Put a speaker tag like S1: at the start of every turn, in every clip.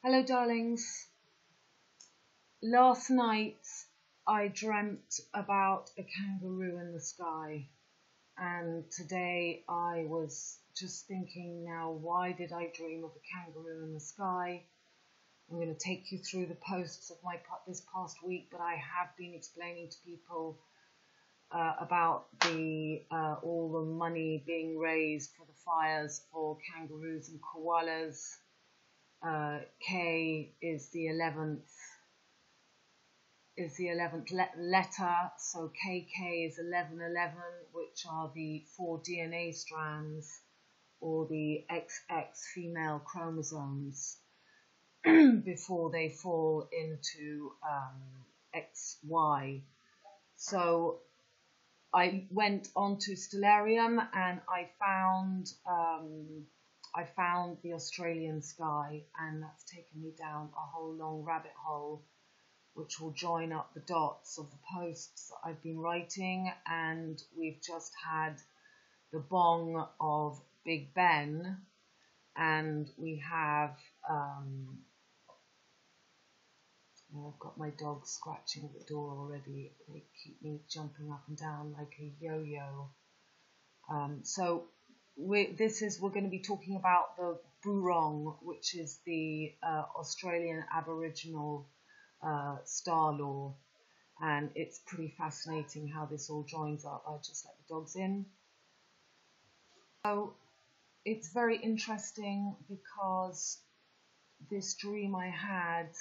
S1: Hello darlings. Last night I dreamt about a kangaroo in the sky, and today I was just thinking, now why did I dream of a kangaroo in the sky? I'm going to take you through the posts of this past week, but I have been explaining to people about all the money being raised for the fires for kangaroos and koalas. K is the 11th letter, so KK is 1111, which are the 4 DNA strands, or the XX female chromosomes, before they fall into XY. So I went onto Stellarium and I found the Australian sky, and that's taken me down a whole long rabbit hole, which will join up the dots of the posts that I've been writing. And we've just had the BONG of Big Ben, and we have I've got my dogs scratching at the door already. They keep me jumping up and down like a yo-yo. So we're going to be talking about the Boorong, which is the Australian Aboriginal star law, and it's pretty fascinating how this all joins up. I'll just let the dogs in. So it's very interesting because this dream I had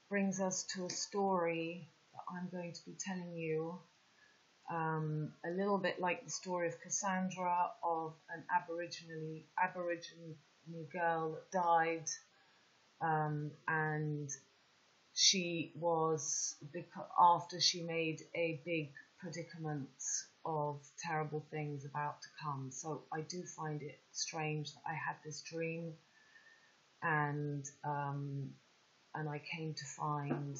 S1: brings us to a story that I'm going to be telling you, a little bit like the story of Cassandra, of an Aboriginal girl that died, and she was, after she made a big predicament of terrible things about to come. So I do find it strange that I had this dream, and I came to find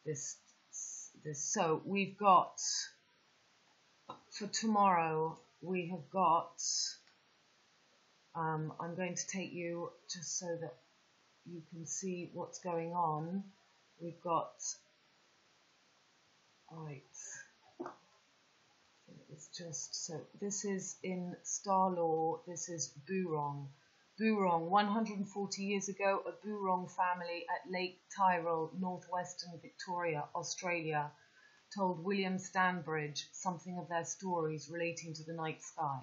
S1: this. So we've got, for tomorrow, we have got, I'm going to take you just so that you can see what's going on. We've got, right, it's just, so this is in Star Law, this is Boorong. Boorong, 140 years ago, a Boorong family at Lake Tyrrell, northwestern Victoria, Australia, told William Stanbridge something of their stories relating to the night sky.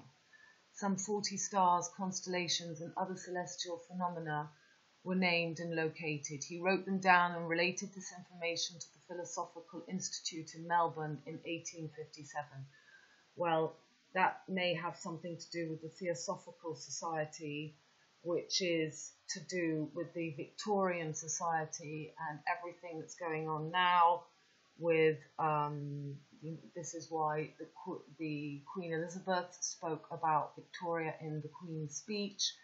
S1: Some 40 stars, constellations, and other celestial phenomena were named and located. He wrote them down and related this information to the Philosophical Institute in Melbourne in 1857. Well, that may have something to do with the Theosophical Society, which is to do with the Victorian Society and everything that's going on now with, this is why the Queen Elizabeth spoke about Victoria in the Queen's speech.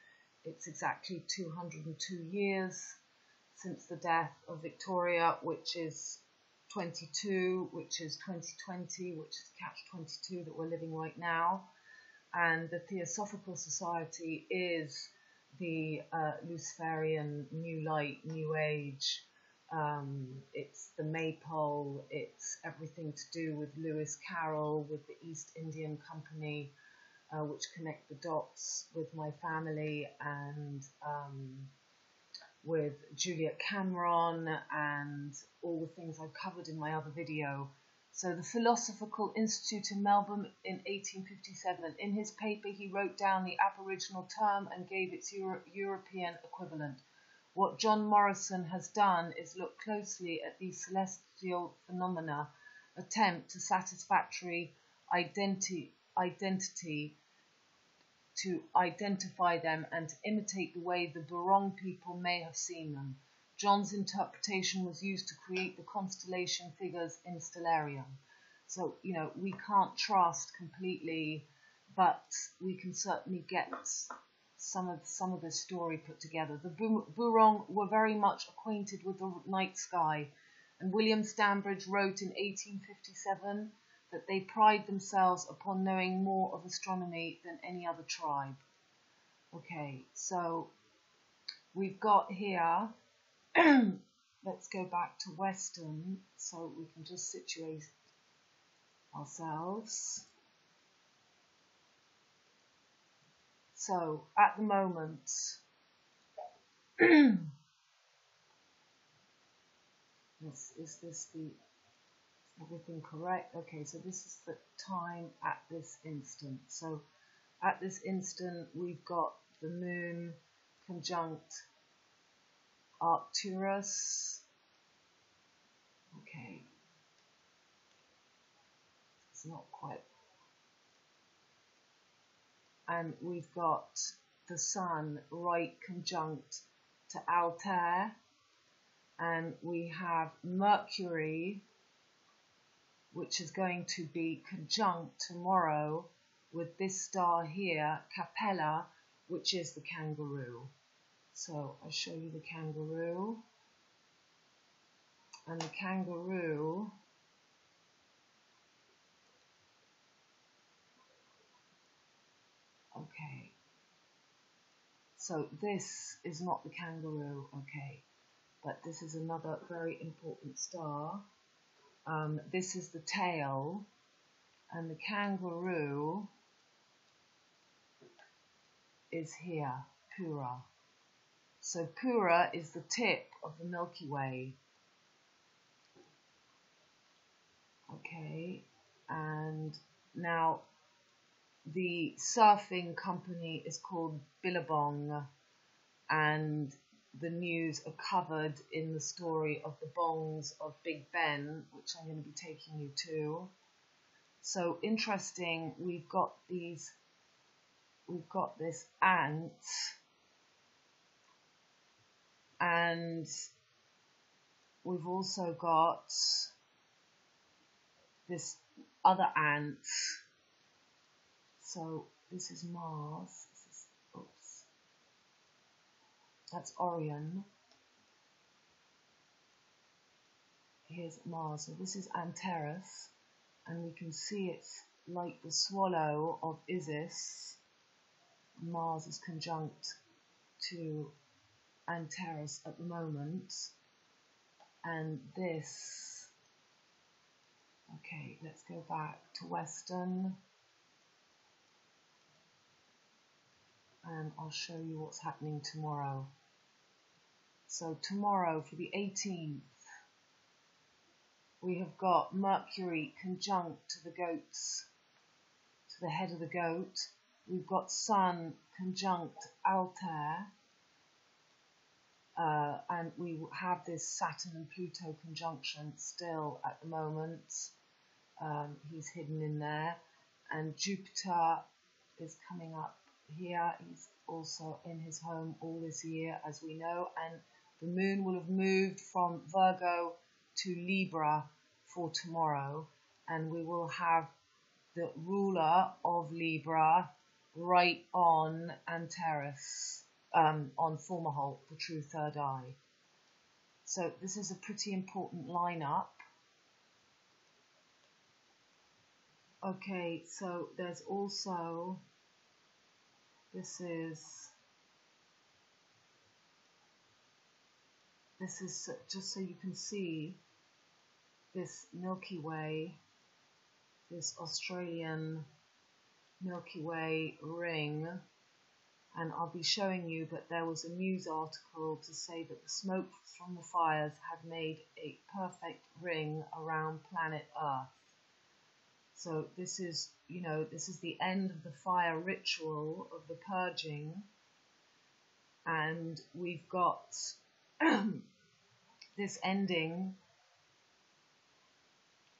S1: It's exactly 202 years since the death of Victoria, which is 22, which is 2020, which is catch-22 that we're living right now. And the Theosophical Society is the Luciferian New Light, New Age. It's the Maypole, it's everything to do with Lewis Carroll, with the East Indian Company, which connect the dots with my family, and with Juliet Cameron, and all the things I've covered in my other video. So the Philosophical Institute in Melbourne in 1857. In his paper, he wrote down the Aboriginal term and gave its European equivalent. What John Morrison has done is look closely at these celestial phenomena, attempt to satisfactory identity to identify them, and to imitate the way the Boorong people may have seen them. John's interpretation was used to create the constellation figures in Stellarium. So, you know, we can't trust completely, but we can certainly get some of the story put together. The Boorong were very much acquainted with the night sky, and William Stanbridge wrote in 1857 that they pride themselves upon knowing more of astronomy than any other tribe. Okay, so we've got here, let's go back to Western so we can just situate ourselves. So at the moment, is this everything correct? Okay, so this is the time at this instant. So at this instant, we've got the moon conjunct Arcturus. Okay, it's not quite. And we've got the sun right conjunct to Altair. And we have Mercury, which is going to be conjunct tomorrow with this star here, Capella, which is the kangaroo. So I'll show you the kangaroo. And the kangaroo okay. So this is not the kangaroo, okay. But this is another very important star. This is the tail, and the kangaroo is here, Pura. So Pura is the tip of the Milky Way. Okay, and now the surfing company is called Billabong, and the news are covered in the story of the bongs of Big Ben, which I'm going to be taking you to. So interesting, we've got this ant, and we've also got this other ant. So this is Mars. Oops. That's Orion. Here's Mars. So this is Antares, and we can see it's like the swallow of Isis. Mars is conjunct to Antares at the moment. And this, okay, let's go back to Western. And I'll show you what's happening tomorrow. So tomorrow, for the 18th, we have got Mercury conjunct to the goats, to the head of the goat. We've got Sun conjunct Altair, and we have this Saturn and Pluto conjunction still at the moment. He's hidden in there, and Jupiter is coming up here. He's also in his home all this year, as we know, and the moon will have moved from Virgo to Libra for tomorrow, and we will have the ruler of Libra right on Antares, on Fomalhaut, the true third eye. So this is a pretty important lineup. Okay, so there's also, this is just so you can see this Milky Way, this Australian Milky Way ring, and I'll be showing you that there was a news article to say that the smoke from the fires had made a perfect ring around planet Earth. So this is, you know, this is the end of the fire ritual of the purging, and we've got this ending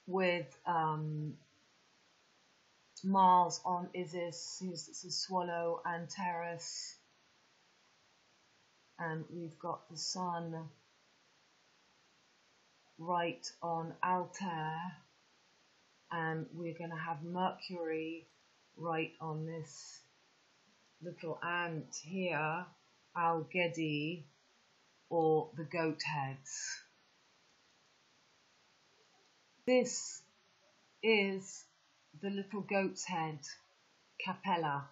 S1: with Mars on Isis, it's a swallow, Antares, and we've got the Sun right on Altair, and we're going to have Mercury right on this little ant here, Al-Gedi, or the goat heads. This is the little goat's head, Capella,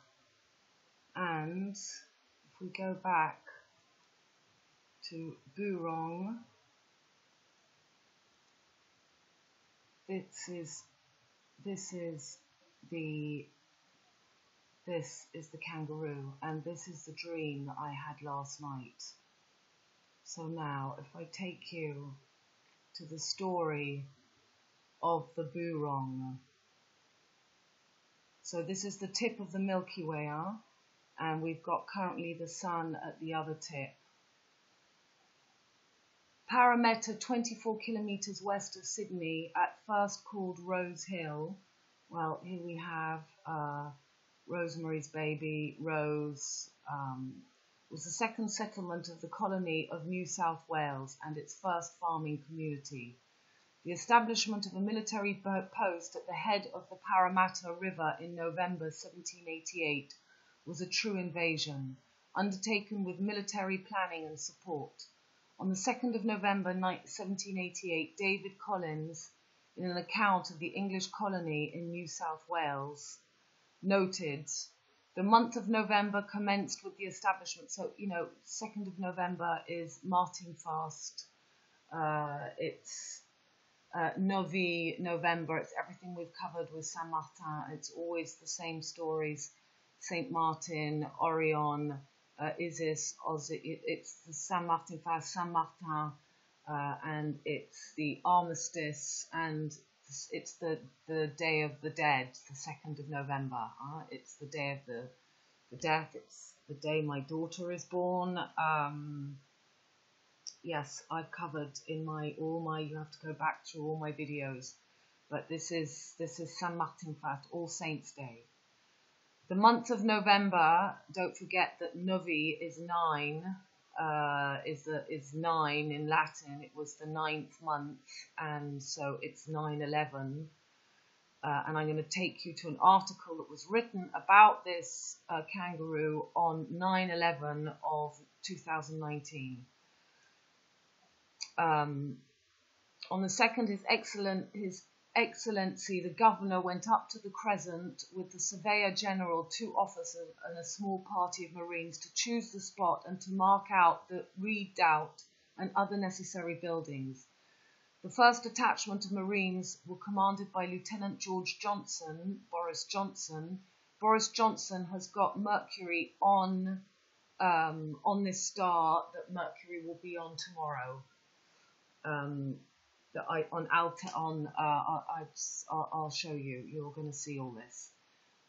S1: and if we go back to Boorong. This is the kangaroo, and this is the dream that I had last night. So now, if I take you to the story of the Boorong. So this is the tip of the Milky Way, and we've got currently the sun at the other tip. Parramatta, 24 kilometres west of Sydney, at first called Rose Hill. Well, here we have Rosemary's baby, Rose, was the second settlement of the colony of New South Wales and its first farming community. The establishment of a military post at the head of the Parramatta River in November 1788 was a true invasion, undertaken with military planning and support. On the 2nd of November 1788, David Collins, in an account of the English colony in New South Wales, noted, the month of November commenced with the establishment. So, 2nd of November is Martin Fast. It's Novi November. It's everything we've covered with Saint Martin. It's always the same stories. Saint Martin, Orion, Isis, it's the Saint Martin Fast, Saint Martin, and it's the armistice, and it's the Day of the Dead, the 2nd of November. It's the day of the death. It's the day my daughter is born. Yes, I've covered in you have to go back through all my videos, but this is Saint Martin Fast, All Saints Day. The month of November, don't forget that Novi is 9, is 9 in Latin. It was the 9th month, and so it's 9/11. And I'm going to take you to an article that was written about this kangaroo on 9/11 of 2019. On the 2nd, His Excellency, the Governor, went up to the Crescent with the Surveyor General, 2 officers and a small party of Marines to choose the spot and to mark out the redoubt and other necessary buildings. The first detachment of Marines were commanded by Lieutenant George Johnson, Boris Johnson. Boris Johnson has got Mercury on this star that Mercury will be on tomorrow. I'll show you. You're going to see all this.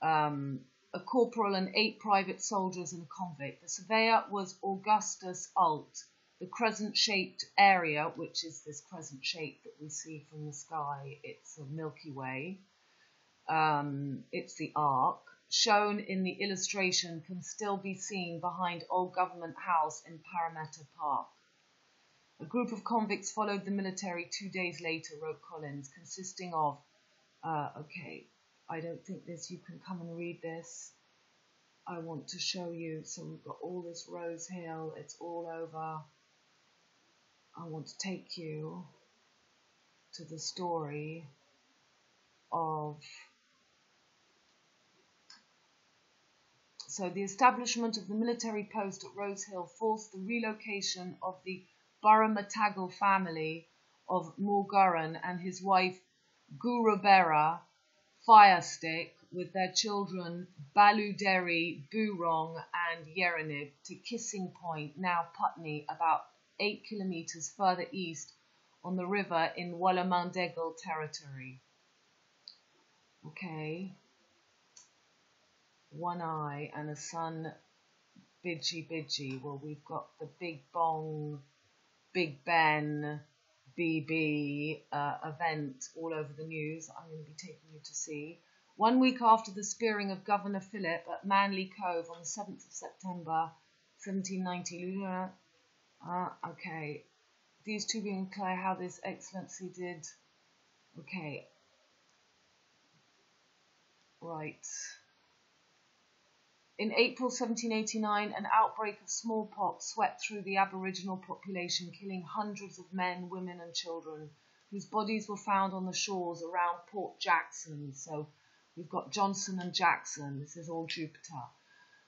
S1: A corporal and 8 private soldiers and a convict. The surveyor was Augustus Alt. The crescent-shaped area, which is this crescent shape that we see from the sky, it's a Milky Way. It's the arc. Shown in the illustration can still be seen behind Old Government House in Parramatta Park. A group of convicts followed the military 2 days later, wrote Collins, consisting of, okay, I don't think you can come and read this. I want to show you, so we've got all this Rose Hill, it's all over. I want to take you to the story of, so the establishment of the military post at Rose Hill forced the relocation of the Burramatagal family of Morgurran and his wife Gurubera Firestick with their children Baluderi, Boorong and Yeranib to Kissing Point, now Putney, about 8 kilometres further east on the river in Wallamandegal territory. Okay. One eye and a sun, Bidgie. Well, we've got the Big Bong, Big Ben, BB event all over the news. I'm going to be taking you to see. 1 week after the spearing of Governor Phillip at Manly Cove on the 7th of September 1790. Okay. These two being clear how this Excellency did. Okay. Right. In April 1789, an outbreak of smallpox swept through the Aboriginal population, killing hundreds of men, women and children, whose bodies were found on the shores around Port Jackson. So we've got Johnson and Jackson. This is all Jupiter.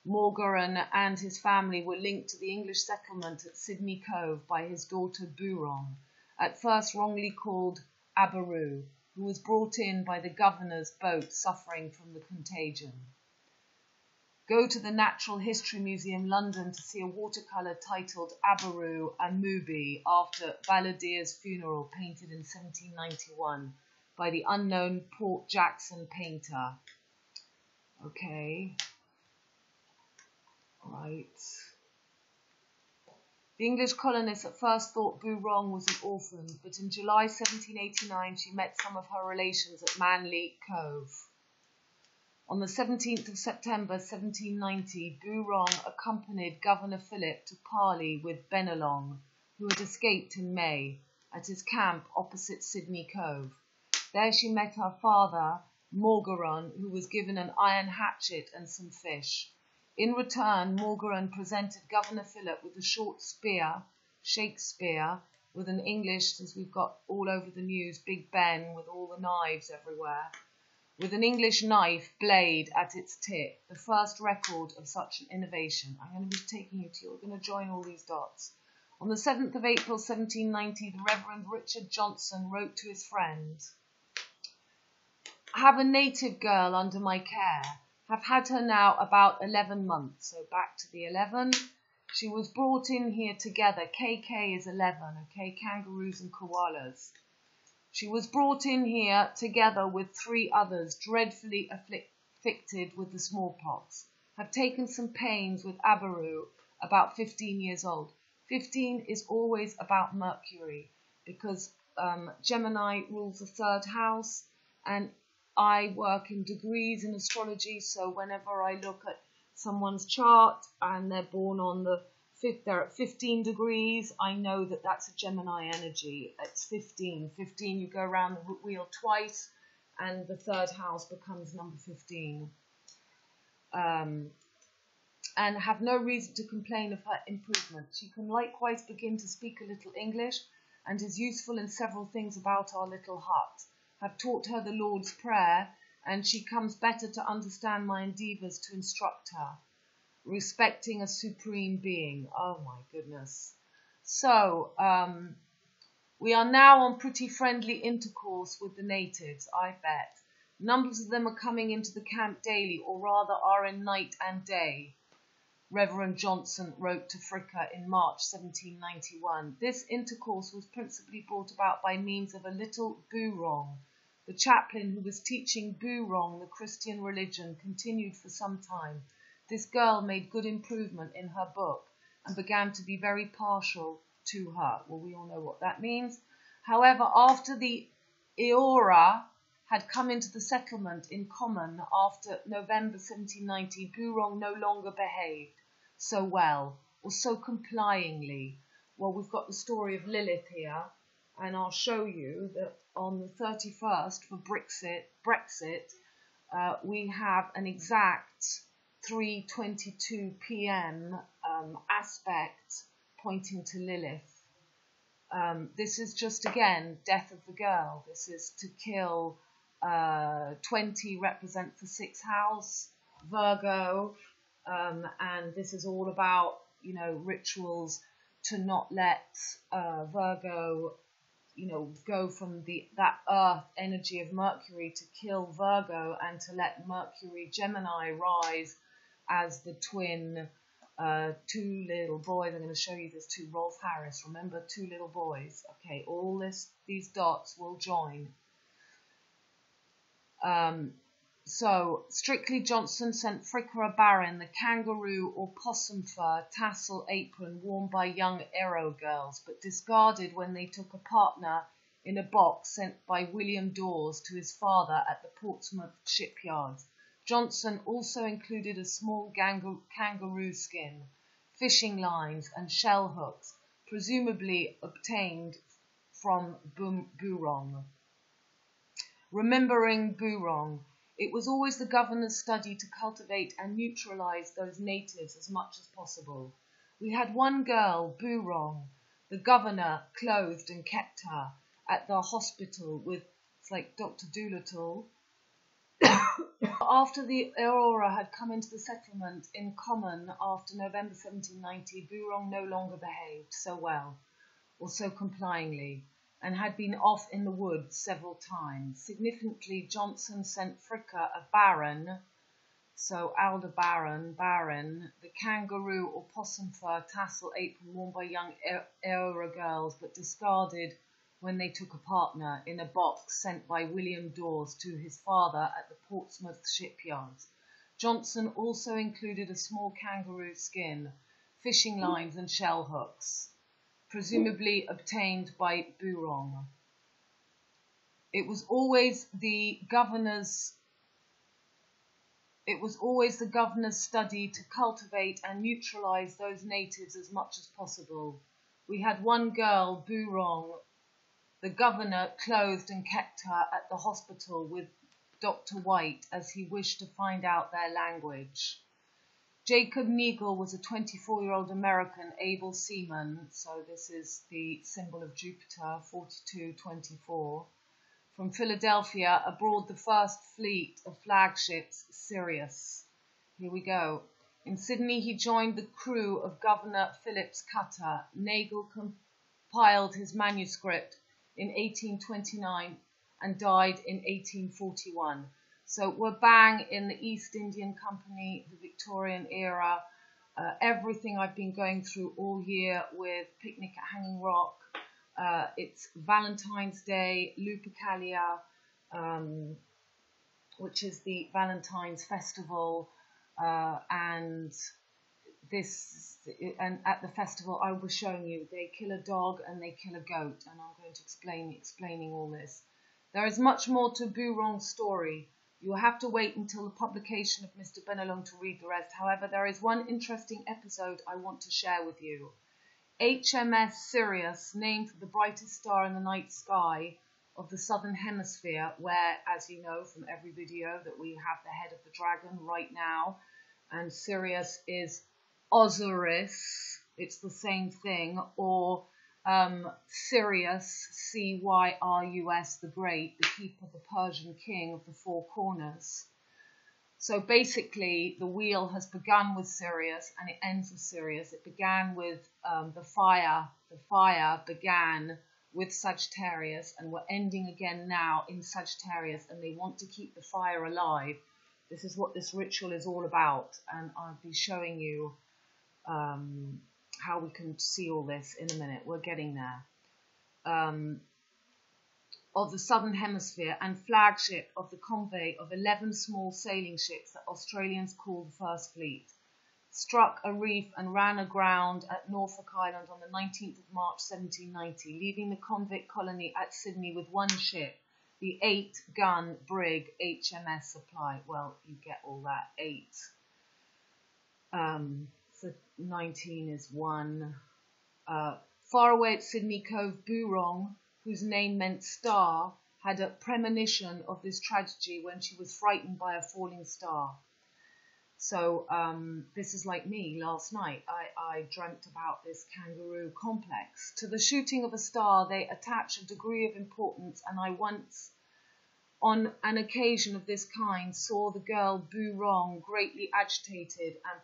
S1: Morgan and his family were linked to the English settlement at Sydney Cove by his daughter Boorong, at first wrongly called Aberroo, who was brought in by the governor's boat suffering from the contagion. Go to the Natural History Museum, London, to see a watercolour titled Aberroo and Mooby after Balladeer's funeral, painted in 1791 by the unknown Port Jackson painter. Okay. Right. The English colonists at first thought Boorong was an orphan, but in July 1789 she met some of her relations at Manley Cove. On the 17th of September 1790, Boorong accompanied Governor Phillip to parley with Bennelong, who had escaped in May, at his camp opposite Sydney Cove. There she met her father, Morgan, who was given an iron hatchet and some fish. In return, Morgan presented Governor Phillip with a short spear, Shakespeare, with an English, as we've got all over the news, Big Ben with all the knives everywhere, with an English knife blade at its tip, the first record of such an innovation. I'm going to be taking you to, we're going to join all these dots. On the 7th of April 1790, the Reverend Richard Johnson wrote to his friend, "Have a native girl under my care. Have had her now about 11 months." So back to the 11. She was brought in here together. KK is 11, okay? Kangaroos and koalas. She was brought in here together with 3 others, dreadfully afflicted with the smallpox. Have taken some pains with Aberroo, about 15 years old. 15 is always about Mercury, because Gemini rules the 3rd house, and I work in degrees in astrology, so whenever I look at someone's chart and they're born on they're at 15 degrees, I know that that's a Gemini energy. It's 15. 15, you go around the wheel twice, and the 3rd house becomes number 15. And have no reason to complain of her improvement. She can likewise begin to speak a little English, and is useful in several things about our little hut. Have taught her the Lord's Prayer, and she comes better to understand my endeavours to instruct her, respecting a supreme being. Oh my goodness. So, we are now on pretty friendly intercourse with the natives, I bet. Numbers of them are coming into the camp daily, or rather are in night and day, Reverend Johnson wrote to Fricker in March 1791. This intercourse was principally brought about by means of a little Boorong. The chaplain who was teaching Boorong the Christian religion continued for some time. This girl made good improvement in her book and began to be very partial to her. Well, we all know what that means. However, after the Eora had come into the settlement in common after November 1790, Boorong no longer behaved so well or so complyingly. Well, we've got the story of Lilith here, and I'll show you that on the 31st for Brexit, we have an exact 3:22 p.m. Aspect pointing to Lilith. This is just, again, death of the girl. This is to kill 20 represent the 6th house, Virgo, and this is all about, rituals to not let Virgo, go from that earth energy of Mercury to kill Virgo, and to let Mercury Gemini rise as the twin 2 little boys. I'm going to show you this too. Rolf Harris, remember, 2 little boys. Okay, all these dots will join. So, Strictly Johnson sent Fricker a baron, the kangaroo or possum fur tassel apron worn by young Aero girls, but discarded when they took a partner in a box sent by William Dawes to his father at the Portsmouth shipyards. Johnson also included a small kangaroo skin, fishing lines and shell hooks, presumably obtained from Boorong. Remembering Boorong, it was always the governor's study to cultivate and neutralise those natives as much as possible. We had one girl, Boorong. The governor clothed and kept her at the hospital with, it's like Dr. Dolittle, After the Aurora had come into the settlement in common after November 1790, Boorong no longer behaved so well or so complyingly, and had been off in the woods several times. Significantly, Johnson sent Fricker a baron, so Aldebaran, baron, the kangaroo or possum fur tassel apron worn by young Aurora girls, but discarded when they took a partner, in a box sent by William Dawes to his father at the Portsmouth shipyards. Johnson also included a small kangaroo skin, fishing lines and shell hooks, presumably obtained by Boorong. It was always the governor's study to cultivate and neutralize those natives as much as possible. We had one girl, Boorong. The governor clothed and kept her at the hospital with Dr. White, as he wished to find out their language. Jacob Neagle was a 24-year-old American able seaman, so this is the symbol of Jupiter, 4224, from Philadelphia, aboard the first fleet of flagships Sirius. Here we go. In Sydney, he joined the crew of Governor Philip's cutter. Nagle compiled his manuscript in 1829 and died in 1841. So we're bang in the East Indian Company, the Victorian era, everything I've been going through all year with Picnic at Hanging Rock. It's Valentine's Day, Lupercalia, which is the Valentine's festival, and at the festival I was showing you they kill a dog and they kill a goat, and I'm going to explaining all this. There is much more to Boorong's story. You'll have to wait until the publication of Mr. Bennelong to read the rest. However, there is one interesting episode I want to share with you. HMS Sirius, named for the brightest star in the night sky of the southern hemisphere, where, as you know from every video, that we have the head of the dragon right now, and Sirius is Osiris, it's the same thing, or Sirius, Cyrus the Great, the keeper, the Persian king of the four corners. So basically, the wheel has begun with Sirius and it ends with Sirius. It began with the fire. The fire began with Sagittarius, and we're ending again now in Sagittarius, and they want to keep the fire alive. This is what this ritual is all about, and I'll be showing you how we can see all this in a minute. We're getting there. Of the Southern Hemisphere, and flagship of the convoy of 11 small sailing ships that Australians call the First Fleet, struck a reef and ran aground at Norfolk Island on the 19th of March 1790, leaving the convict colony at Sydney with one ship, the 8-gun brig HMS Supply. Well, you get all that, 8. So 19 is 1. Far away at Sydney Cove, Boorong, whose name meant star, had a premonition of this tragedy when she was frightened by a falling star. So this is like me last night. I dreamt about this kangaroo complex. To the shooting of a star, they attach a degree of importance, and I once, on an occasion of this kind, saw the girl Boorong greatly agitated and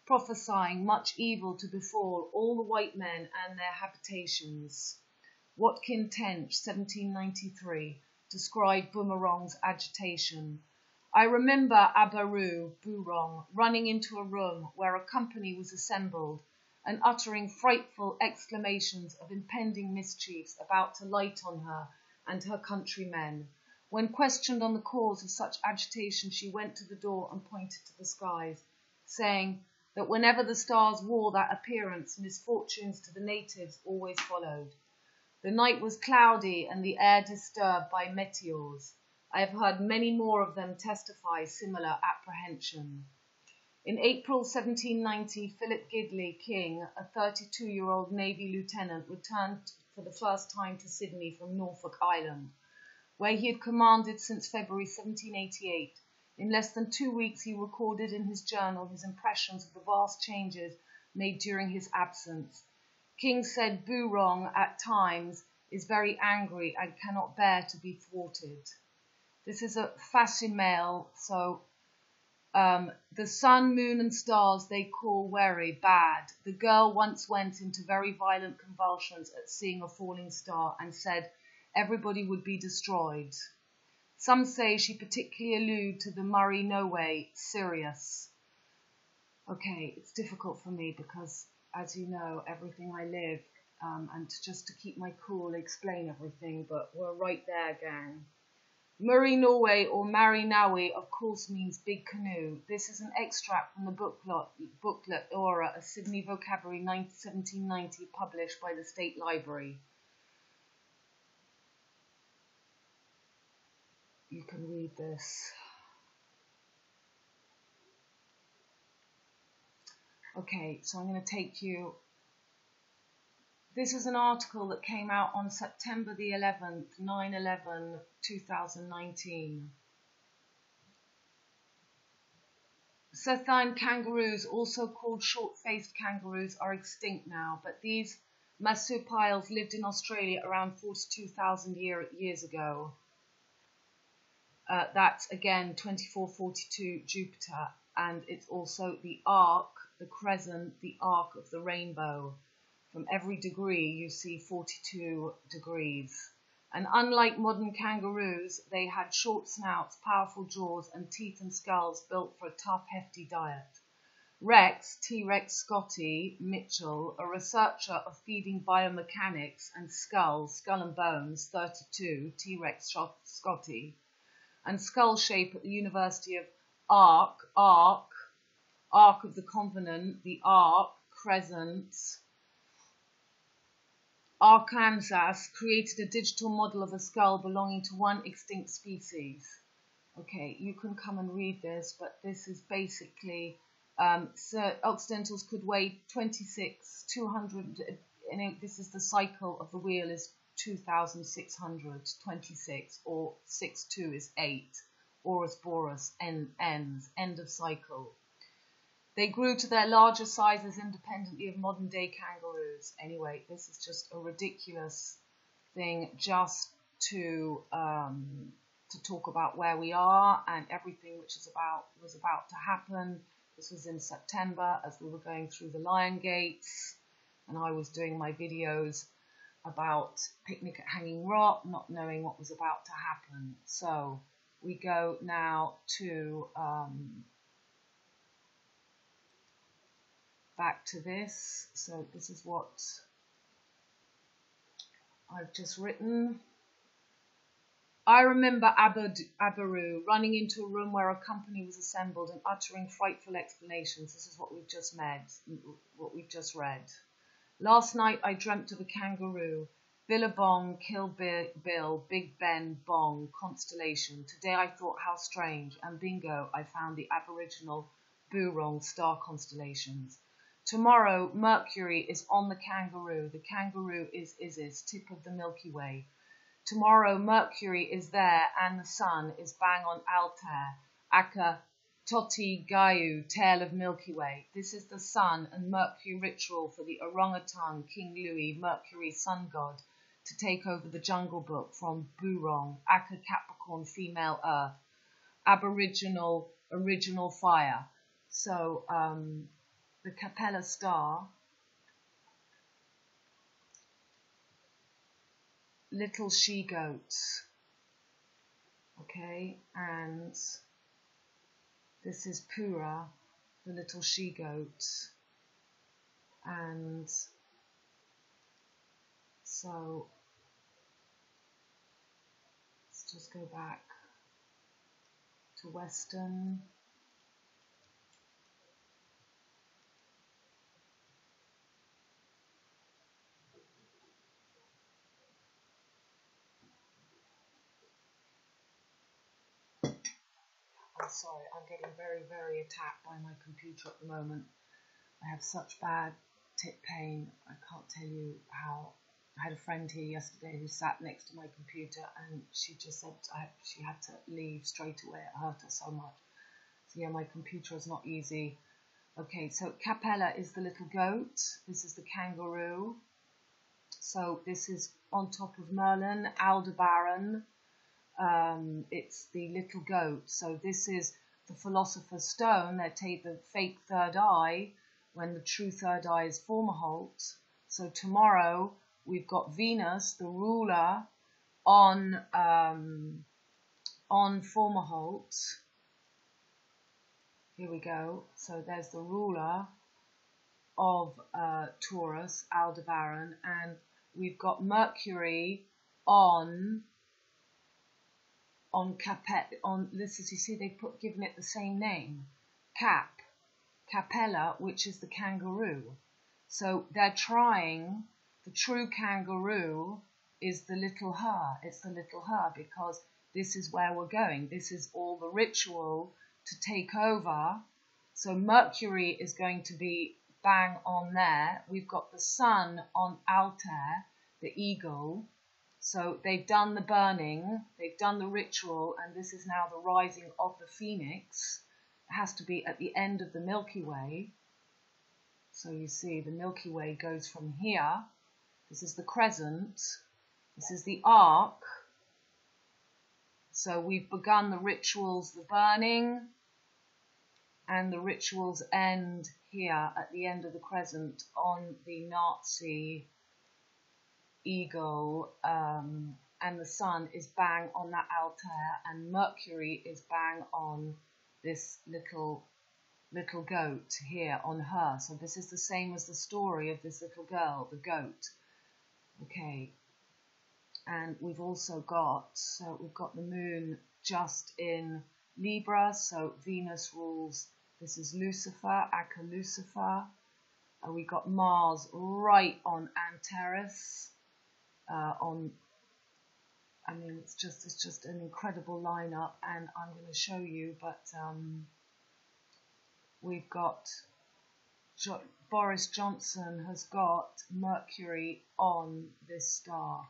S1: prophesying much evil to befall all the white men and their habitations. Watkin Tench, 1793, described Boomerang's agitation. I remember Abaru, Boorong, running into a room where a company was assembled and uttering frightful exclamations of impending mischiefs about to light on her and her countrymen. When questioned on the cause of such agitation, she went to the door and pointed to the skies, saying that whenever the stars wore that appearance, misfortunes to the natives always followed. The night was cloudy and the air disturbed by meteors. I have heard many more of them testify similar apprehension. In April 1790, Philip Gidley King, a 32-year-old Navy lieutenant, returned for the first time to Sydney from Norfolk Island, where he had commanded since February 1788. In less than 2 weeks, he recorded in his journal his impressions of the vast changes made during his absence. King said Boorong, at times, is very angry and cannot bear to be thwarted. This is a facsimile, so the sun, moon and stars they call weary, bad. The girl once went into very violent convulsions at seeing a falling star and said everybody would be destroyed. Some say she particularly allude to the Norfolk Sirius. Okay, it's difficult for me because, as you know, everything I live, and just to keep my cool, explain everything, but we're right there, gang. Murray Norway or Mary Naui, of course, means big canoe. This is an extract from the booklet Aura, a Sydney vocabulary 1790, published by the State Library. You can read this. Okay, so I'm going to take you. This is an article that came out on September the 11th, 9/11, 2019. Sethine kangaroos, also called short-faced kangaroos, are extinct now, but these marsupials lived in Australia around 42,000 years ago. That's, again, 2442 Jupiter, and it's also the arc, the crescent, the arc of the rainbow. From every degree, you see 42 degrees. And unlike modern kangaroos, they had short snouts, powerful jaws, and teeth and skulls built for a tough, hefty diet. Rex, T-Rex Scotty Mitchell, a researcher of feeding biomechanics and skull and bones, 32, T-Rex Scotty, and skull shape at the University of Arc of the Covenant, the Arc, Crescent, Arkansas, created a digital model of a skull belonging to one extinct species. Okay, you can come and read this, but this is basically, occidentals could weigh 200, and this is the cycle of the wheel is 2,600, 26, or 6'2" is 8, or as Boris, ends, end of cycle. They grew to their larger sizes independently of modern-day kangaroos. Anyway, this is just a ridiculous thing just to talk about where we are and everything which was about to happen. This was in September as we were going through the Lion Gates, and I was doing my videos about Picnic at Hanging Rock, not knowing what was about to happen. So we go now to back to this. So this is what I've just written. I remember Abaru running into a room where a company was assembled and uttering frightful explanations. This is what we've just read. Last night I dreamt of a kangaroo. Billabong, Kill Bill, Big Ben, Bong, Constellation. Today I thought how strange, and bingo, I found the aboriginal Boorong star constellations. Tomorrow Mercury is on the kangaroo. The kangaroo is Isis, tip of the Milky Way. Tomorrow Mercury is there and the sun is bang on Altair, Aka Toti Gayu, tail of Milky Way. This is the sun and Mercury ritual for the orangutan King Louis, Mercury sun god, to take over the Jungle Book from Boorong, Aka Capricorn, female earth, aboriginal, original fire. So the Capella star, little she-goat, okay, and this is Pura, the little she-goat, and so let's just go back to Western. I'm sorry, I'm getting very, very attacked by my computer at the moment. I have such bad tit pain. I can't tell you how. I had a friend here yesterday who sat next to my computer and she just said she had to leave straight away. It hurt her so much. So yeah, my computer is not easy. Okay, so Capella is the little goat. This is the kangaroo. So this is on top of Merlin, Aldebaran, It's the little goat. So this is the philosopher's stone. They take the fake third eye when the true third eye is Fomalhaut. So tomorrow we've got Venus, the ruler, on Fomalhaut. Here we go. So there's the ruler of Taurus, Aldebaran, and we've got Mercury on this is, you see, given it the same name, Capella, which is the kangaroo. So they're trying, the true kangaroo is the little her. It's the little her because this is where we're going. This is all the ritual to take over. So Mercury is going to be bang on there. We've got the sun on Altair, the eagle. So they've done the burning, they've done the ritual, and this is now the rising of the phoenix. It has to be at the end of the Milky Way. So you see the Milky Way goes from here. This is the crescent. This is the arc. So we've begun the rituals, the burning, and the rituals end here at the end of the crescent on the Nazi eagle, and the sun is bang on that Altair, and Mercury is bang on this little goat here on her. So this is the same as the story of this little girl, the goat. Okay, and we've also got, so we've got the moon just in Libra, so Venus rules, this is Lucifer, Acca Lucifer. We got Mars right on Antares. I mean, it's just an incredible lineup, and I'm going to show you, but we've got Boris Johnson has got Mercury on this star.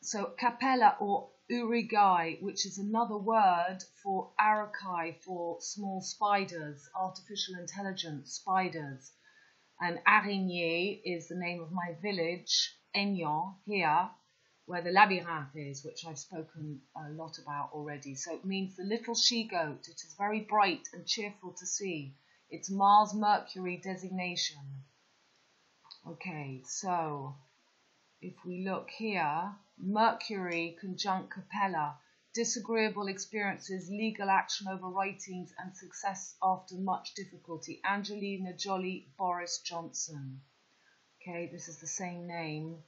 S1: So Capella, or Urigai, which is another word for Arakai, for small spiders, artificial intelligence spiders, and Araignée is the name of my village, Aignan, here, where the labyrinth is, which I've spoken a lot about already. So it means the little she-goat. It is very bright and cheerful to see. It's Mars-Mercury designation. Okay, so if we look here, Mercury conjunct Capella, disagreeable experiences, legal action over writings, and success after much difficulty. Angelina Jolie, Boris Johnson. Okay, this is the same name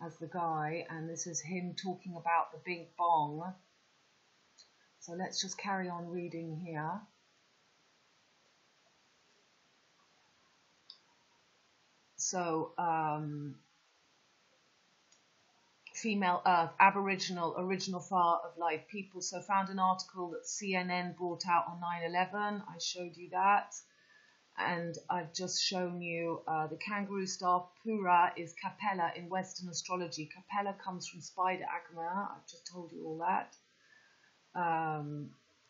S1: as the guy, and this is him talking about the big bong. So let's just carry on reading here. So, female Earth, Aboriginal, original far of life people. So found an article that CNN brought out on 9/11. I showed you that. And I've just shown you the kangaroo star Pura is Capella in Western astrology. Capella comes from Spider Acma. I've just told you all that.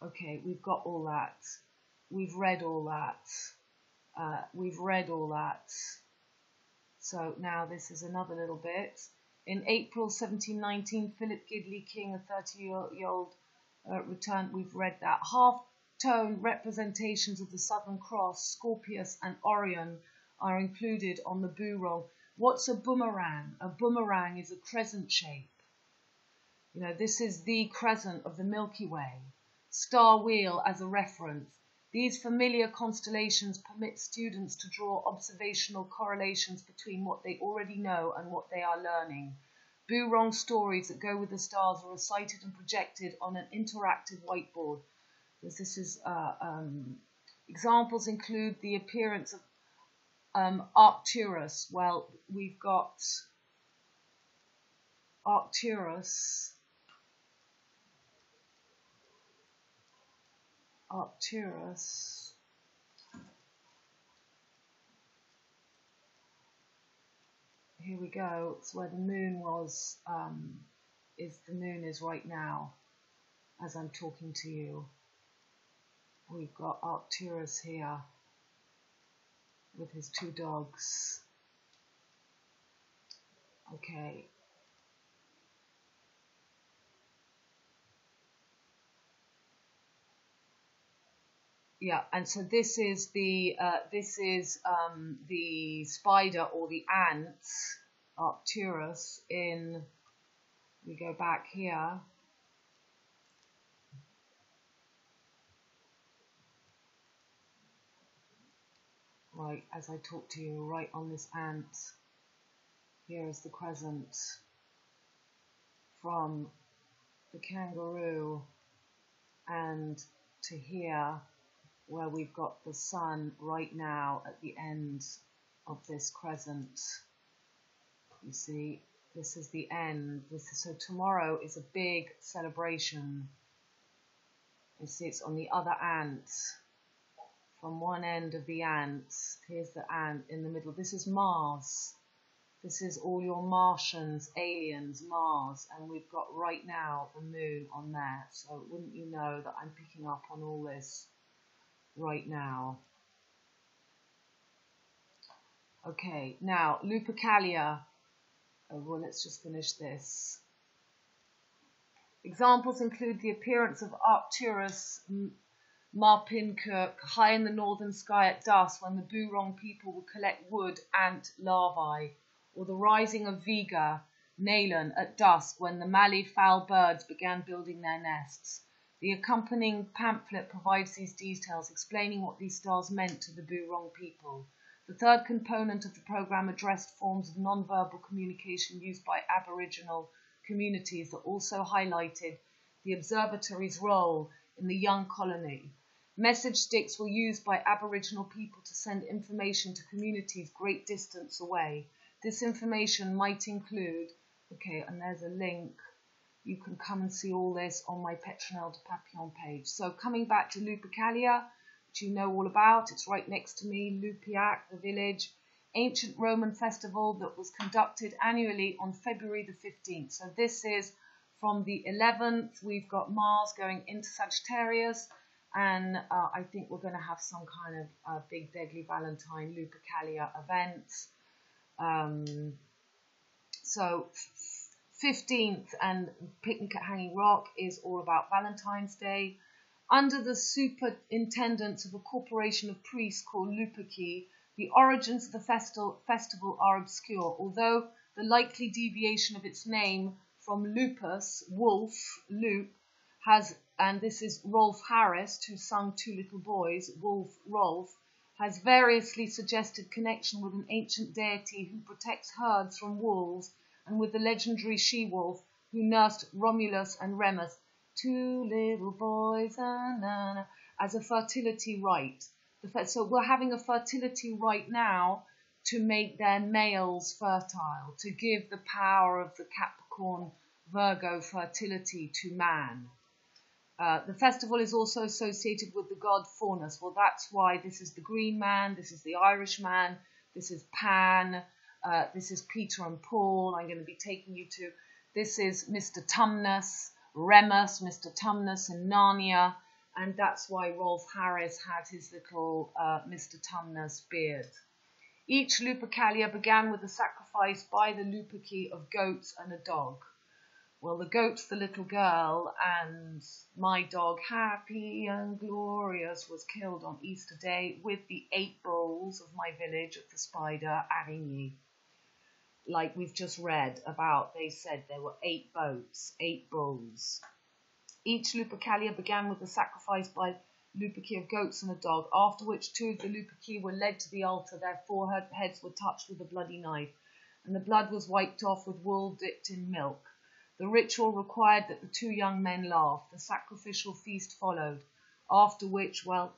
S1: Okay, we've got all that. We've read all that. We've read all that. So now this is another little bit. In April 1719, Philip Gidley, king, a 30-year-old, returned. We've read that. Half-tone representations of the Southern Cross, Scorpius and Orion are included on the Boorong. What's a boomerang? A boomerang is a crescent shape. You know, this is the crescent of the Milky Way. Star wheel as a reference. These familiar constellations permit students to draw observational correlations between what they already know and what they are learning. Boorong stories that go with the stars are recited and projected on an interactive whiteboard. This is examples include the appearance of Arcturus. Well, we've got Arcturus. Here we go. It's where the moon was. The moon is right now, as I'm talking to you. We've got Arcturus here with his two dogs. Okay. yeah, and so this is the spider or the ant, Arcturus. We go back here. Right, as I talk to you, right on this ant. Here is the crescent from the kangaroo and to here, where we've got the sun right now at the end of this crescent. You see, this is the end. So tomorrow is a big celebration. You see, it's on the other ant. From one end of the ants, here's the ant in the middle. This is Mars. This is all your Martians, aliens, Mars, and we've got right now the moon on there. So wouldn't you know that I'm picking up on all this right now? Okay, now Lupercalia. Oh, well, let's just finish this. Examples include the appearance of Arcturus Marpinkirk high in the northern sky at dusk when the Boorong people would collect wood, ant larvae, or the rising of Vega, Nalen, at dusk when the Mallee fowl birds began building their nests. The accompanying pamphlet provides these details, explaining what these stars meant to the Boorong people. The third component of the program addressed forms of non-verbal communication used by Aboriginal communities that also highlighted the observatory's role in the young colony. Message sticks were used by Aboriginal people to send information to communities great distance away. This information might include, okay, and there's a link. You can come and see all this on my Petronelle de Papillon page. So coming back to Lupercalia, which you know all about, it's right next to me, Lupiac, the village, ancient Roman festival that was conducted annually on February the 15th. So this is from the 11th. We've got Mars going into Sagittarius, and I think we're going to have some kind of big deadly Valentine Lupercalia event. So 15th and Picnic at Hanging Rock is all about Valentine's Day. Under the superintendence of a corporation of priests called Lupaki, the origins of the festival are obscure, although the likely deviation of its name from lupus, wolf, loop, has, and this is Rolf Harris, who sung Two Little Boys, Wolf Rolf, has variously suggested connection with an ancient deity who protects herds from wolves and with the legendary she-wolf who nursed Romulus and Remus, two little boys, as a fertility rite. So we're having a fertility rite now to make their males fertile, to give the power of the Capricorn Virgo fertility to man. The festival is also associated with the god Faunus. Well, that's why this is the Green Man, this is the Irish Man, this is Pan, this is Peter and Paul. I'm going to be taking you to, this is Mr. Tumnus, Remus, Mr. Tumnus and Narnia, and that's why Rolf Harris had his little Mr. Tumnus beard. Each Lupercalia began with a sacrifice by the Lupaki of goats and a dog. Well, the goat's the little girl, and my dog, Happy and Glorious, was killed on Easter Day with the 8 bulls of my village of the spider, Arigny. Like we've just read about, they said there were 8 boats, 8 bulls. Each Lupercalia began with a sacrifice by Lupaki of goats and a dog, after which 2 of the Lupaki were led to the altar. Their foreheads were touched with a bloody knife, and the blood was wiped off with wool dipped in milk. The ritual required that the 2 young men laugh. The sacrificial feast followed, after which, well,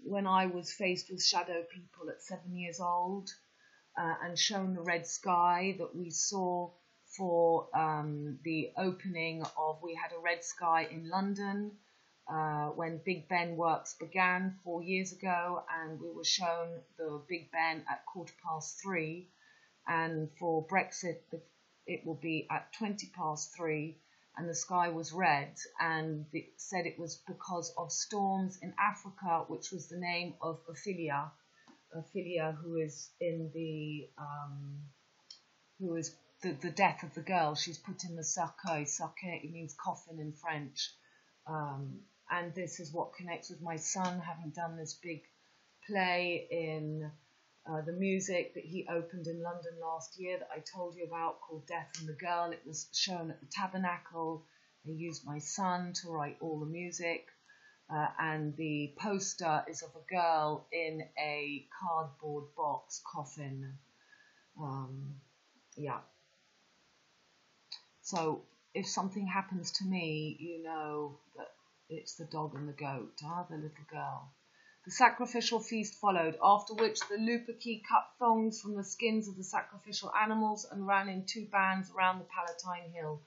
S1: when I was faced with shadow people at 7 years old and shown the red sky that we saw for the opening of, we had a red sky in London when Big Ben works began 4 years ago, and we were shown the Big Ben at 3:15, and for Brexit it will be at 3:20, and the sky was red, and it said it was because of storms in Africa, which was the name of Ophelia, who is in the who is the death of the girl. She's put in the cercueil. Cercueil, it means coffin in French, and this is what connects with my son, having done this big play in the music that he opened in London last year that I told you about, called Death and the Girl. It was shown at the Tabernacle. They used my son to write all the music, and the poster is of a girl in a cardboard box coffin. Yeah. So if something happens to me, you know that it's the dog and the goat, the little girl. The sacrificial feast followed, after which the Lupaki cut thongs from the skins of the sacrificial animals and ran in 2 bands around the Palatine Hill,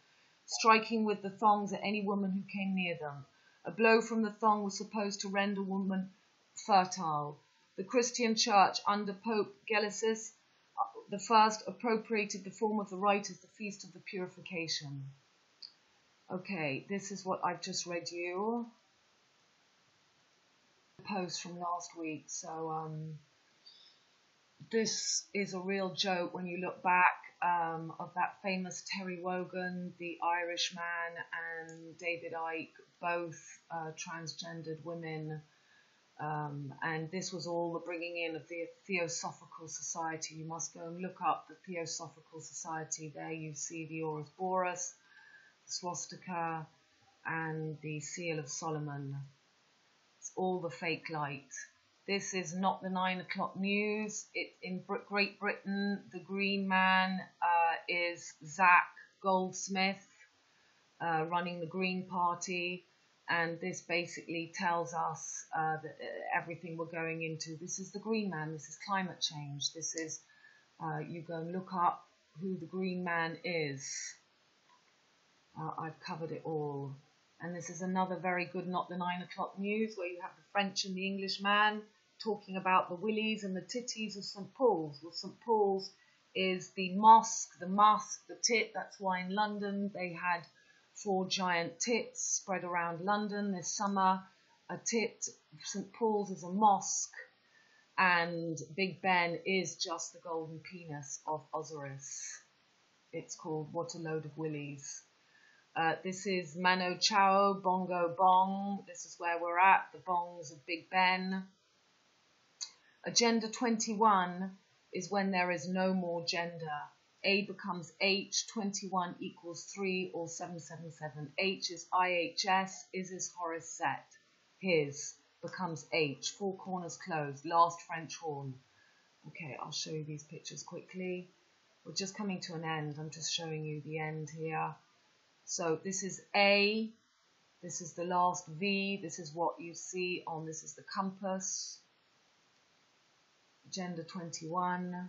S1: striking with the thongs at any woman who came near them. A blow from the thong was supposed to render woman fertile. The Christian Church, under Pope Gelasius I, appropriated the form of the rite as the Feast of the Purification. Okay, this is what I've just read you. The post from last week. So this is a real joke when you look back of that famous Terry Wogan, the Irishman, and David Icke, both transgendered women. And this was all the bringing in of the Theosophical Society. You must go and look up the Theosophical Society. There you see the Orus Boris, the swastika, and the Seal of Solomon. It's all the fake light. This is not the 9 o'clock news. In Great Britain, the Green Man is Zach Goldsmith, running the Green Party. And this basically tells us that everything we're going into, this is the Green Man, this is climate change. This is, you go and look up who the Green Man is. I've covered it all. And this is another very good Not the 9 o'clock news, where you have the French and the English man talking about the willies and the titties of St. Paul's. Well, St. Paul's is the mosque, the tit. That's why in London they had 4 giant tits spread around London this summer. A tit, St. Paul's, is a mosque, and Big Ben is just the golden penis of Osiris. It's called What a Load of Willies. This is Mano Chao, Bongo Bong. This is where we're at, the bongs of Big Ben. Agenda 21 is when there is no more gender. A becomes H, 21 equals 3 or 777. H is IHS, is Horace set. His becomes H, 4 corners closed, last French horn. Okay, I'll show you these pictures quickly. We're just coming to an end. I'm just showing you the end here. So this is A, this is the last V, this is what you see on, this is the compass. Agenda 21.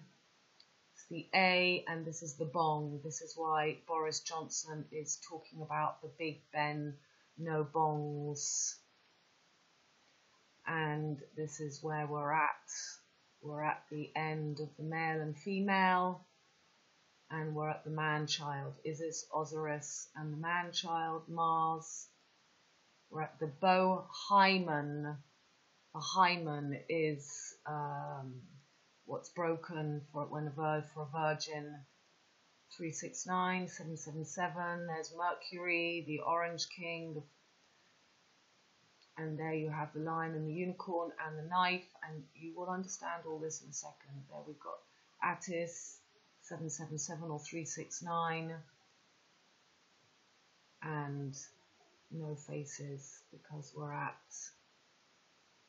S1: The A, and this is the bong. This is why Boris Johnson is talking about the Big Ben, no bongs. And this is where we're at. We're at the end of the male and female, and we're at the man-child. Isis, Osiris, and the man-child, Mars. We're at the bow hymen. A hymen is what's broken for a virgin. 369, 777. There's Mercury, the Orange King, and there you have the lion and the unicorn and the knife, and you will understand all this in a second. There we've got Attis, 777 or 369, and no faces because we're at.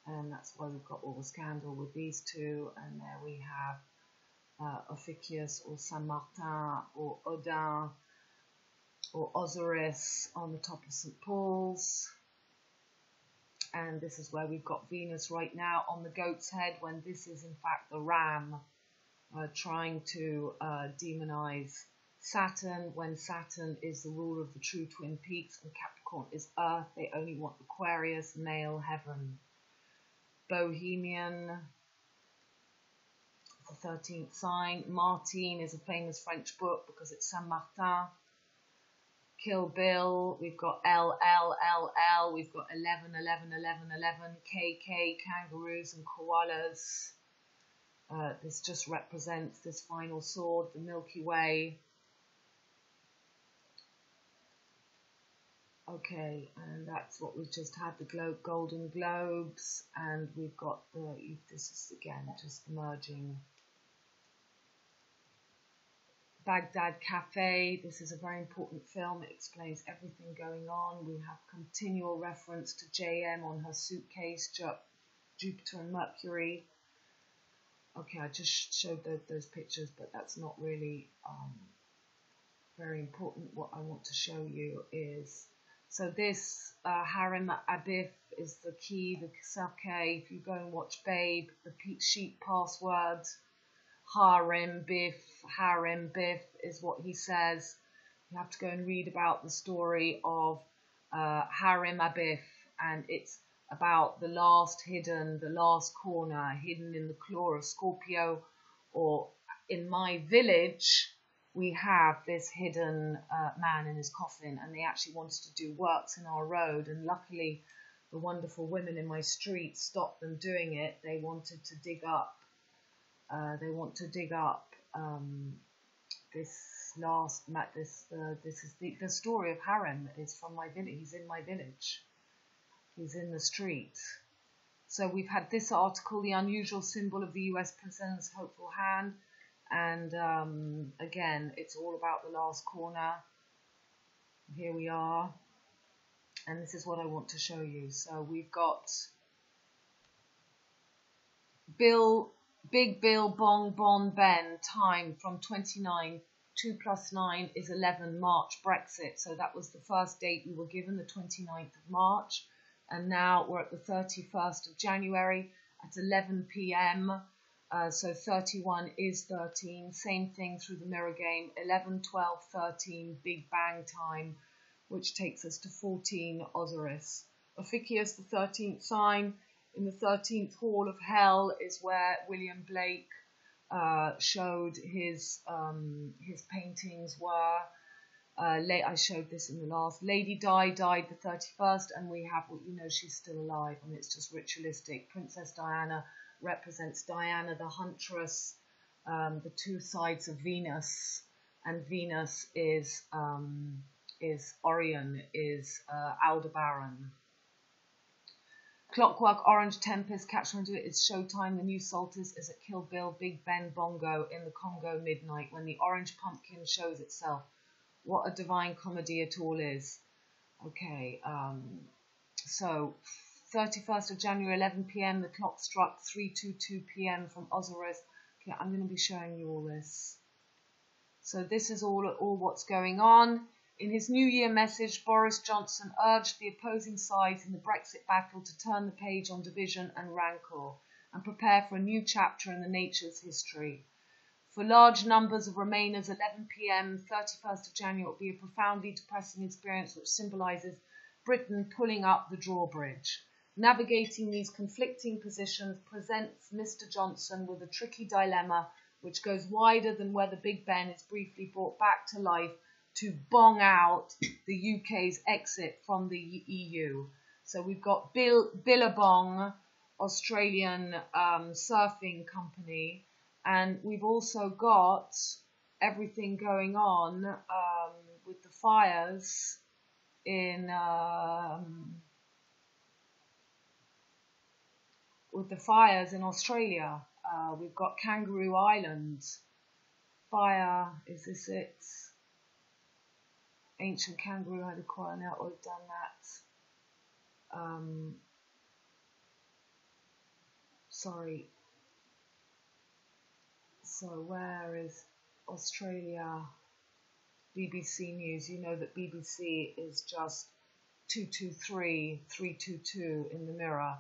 S1: And that's why we've got all the scandal with these two. And there we have Ophiuchus or Saint Martin or Odin or Osiris on the top of St. Paul's. And this is where we've got Venus right now on the goat's head, when this is in fact the ram trying to demonize Saturn, when Saturn is the ruler of the true twin peaks and Capricorn is Earth. They only want Aquarius, male, heaven. Bohemian, the 13th sign. Martine is a famous French book because it's Saint Martin. Kill Bill, we've got LLLL, we've got 11, 11, 11, 11, KK, kangaroos and koalas. This just represents this final sword, the Milky Way. Okay, and that's what we've just had, the Golden Globes, and we've got this is again just merging. Baghdad Cafe, this is a very important film, it explains everything going on. We have continual reference to JM on her suitcase, Jupiter and Mercury. Okay, I just showed those pictures, but that's not really very important. What I want to show you is, so this Harem Abif is the key, the sake. If you go and watch Babe, the sheet password, Harem Biff is what he says. You have to go and read about the story of Harem Abif, and it's about the last corner, hidden in the claw of Scorpio, or in my village, we have this hidden man in his coffin, and they actually wanted to do works in our road, and luckily the wonderful women in my street stopped them doing it. They wanted to dig up this is the story of Harem. Is from my village. He's in my village. He's in the street. So we've had this article, the unusual symbol of the US President's hopeful hand. And again, it's all about the last corner. Here we are. And this is what I want to show you. So we've got Big Bill, Bong, Bon, Ben, time from 29, 2 plus 9 is 11, March, Brexit. So that was the first date we were given, the 29th of March. And now we're at the 31st of January at 11 p.m. So 31 is 13. Same thing through the mirror game. 11, 12, 13, Big Bang time, which takes us to 14, Osiris. Ophiuchus, the 13th sign. In the 13th hall of hell is where William Blake showed his paintings were. I showed this in the last. Lady Di died the 31st, and we have, she's still alive, and it's just ritualistic. Princess Diana represents Diana the huntress, the two sides of Venus, and Venus is Orion, is Aldebaran. Clockwork Orange Tempest, catch on to it, it's showtime. The new Salters is at Kill Bill, Big Ben Bongo in the Congo midnight when the orange pumpkin shows itself. What a divine comedy it all is. Okay, so 31st of January, 11 p.m, the clock struck 3:22 p.m. from Osiris. Okay, I'm going to be showing you all this. So this is all what's going on. In his New Year message, Boris Johnson urged the opposing sides in the Brexit battle to turn the page on division and rancour and prepare for a new chapter in the nature's history. For large numbers of Remainers, 11 p.m, 31st of January will be a profoundly depressing experience which symbolises Britain pulling up the drawbridge. Navigating these conflicting positions presents Mr. Johnson with a tricky dilemma which goes wider than whether Big Ben is briefly brought back to life to bong out the UK's exit from the EU. So we've got Billabong, Australian surfing company, and we've also got everything going on with the fires in Australia. We've got Kangaroo Island. Fire, is this it? Ancient kangaroo had a coronet, or we've done that. Sorry. So where is Australia? BBC News. You know that BBC is just 223, 322 in the mirror.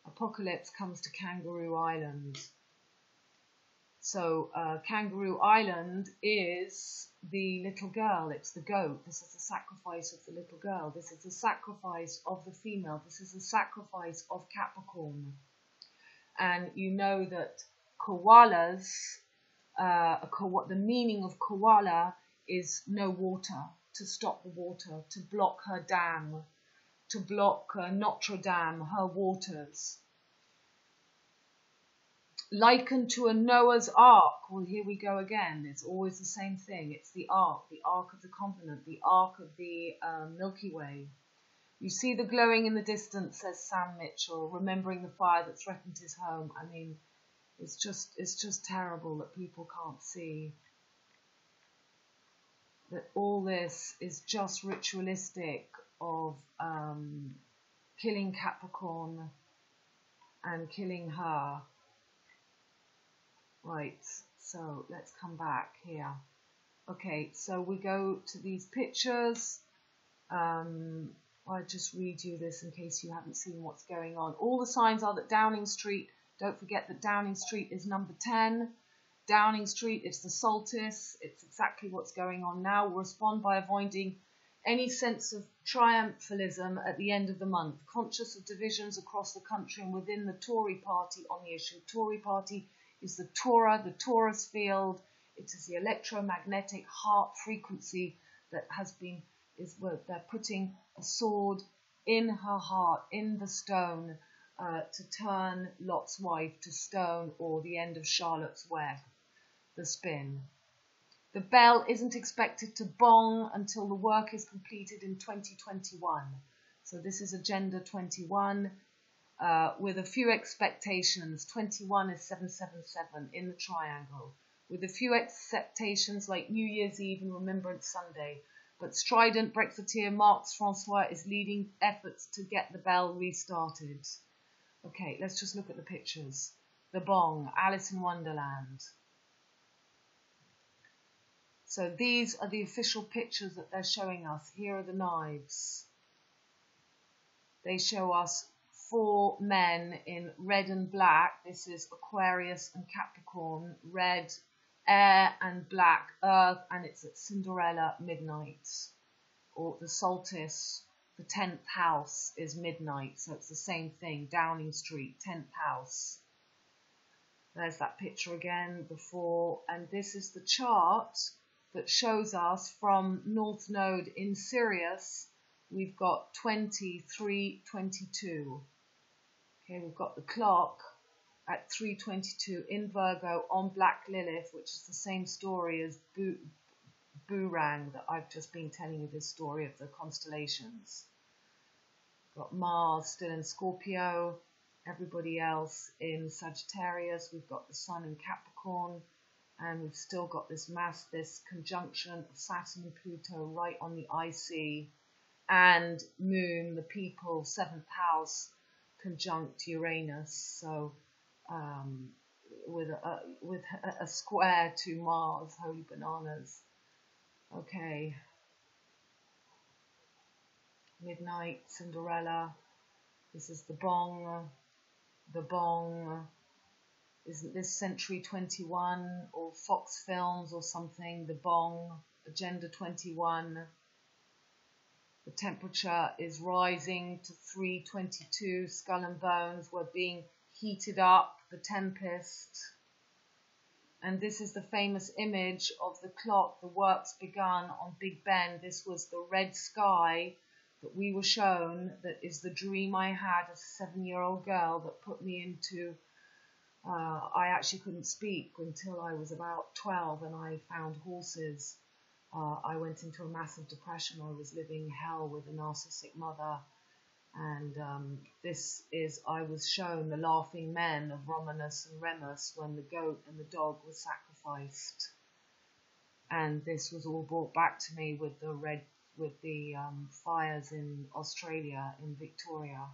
S1: Apocalypse comes to Kangaroo Island. So Kangaroo Island is the little girl, it's the goat. This is the sacrifice of the little girl. This is the sacrifice of the female. This is the sacrifice of Capricorn. And you know that koalas, the meaning of koala is no water, to stop the water, to block her dam, to block Notre Dame, her waters. Likened to a Noah's Ark. Well, here we go again. It's always the same thing. It's the Ark of the Covenant, the Ark of the Milky Way. You see the glowing in the distance, says Sam Mitchell, remembering the fire that threatened his home. I mean, it's just terrible that people can't see that all this is just ritualistic of killing Capricorn and killing her. Right, so let's come back here. Okay, so we go to these pictures. I'll just read you this in case you haven't seen what's going on. All the signs are that Downing Street, don't forget that Downing Street is number 10. Downing Street, it's the Solstice, it's exactly what's going on now. We'll respond by avoiding any sense of triumphalism at the end of the month, conscious of divisions across the country and within the Tory party on the issue. Tory party is the Torah, the Taurus field. It is the electromagnetic heart frequency that has been, is where they're putting a sword in her heart, in the stone, to turn Lot's wife to stone, or the end of Charlotte's Web, the spin. The bell isn't expected to bong until the work is completed in 2021. So this is Agenda 21, with a few expectations. 21 is 777 in the triangle, with a few expectations like New Year's Eve and Remembrance Sunday. But strident Brexiteer Marx Francois is leading efforts to get the bell restarted. Okay, let's just look at the pictures. The Bong, Alice in Wonderland. So these are the official pictures that they're showing us. Here are the knives. They show us 4 men in red and black. This is Aquarius and Capricorn. Red, air, and black, earth, and it's at Cinderella midnight. Or the solstice, the 10th house is midnight. So it's the same thing. Downing Street, 10th house. There's that picture again before. And this is the chart that shows us from North Node in Sirius, we've got 23:22. Okay, we've got the clock at 3:22 in Virgo on Black Lilith, which is the same story as Boorong that I've just been telling you, this story of the constellations. Got Mars still in Scorpio, everybody else in Sagittarius. We've got the Sun in Capricorn. And we've still got this conjunction of Saturn and Pluto right on the IC, and Moon, the people, 7th house, conjunct Uranus. So with a square to Mars, holy bananas. Okay. Midnight, Cinderella. This is the Bong. The Bong. Isn't this Century 21 or Fox Films or something? The Bong, Agenda 21. The temperature is rising to 3:22. Skull and Bones were being heated up. The Tempest. And this is the famous image of the clock. The works begun on Big Ben. This was the red sky that we were shown. That is the dream I had as a 7-year-old girl that put me into... I actually couldn't speak until I was about 12 and I found horses. I went into a massive depression. I was living hell with a narcissistic mother. And I was shown the laughing men of Romulus and Remus when the goat and the dog were sacrificed. And this was all brought back to me with the fires in Australia, in Victoria.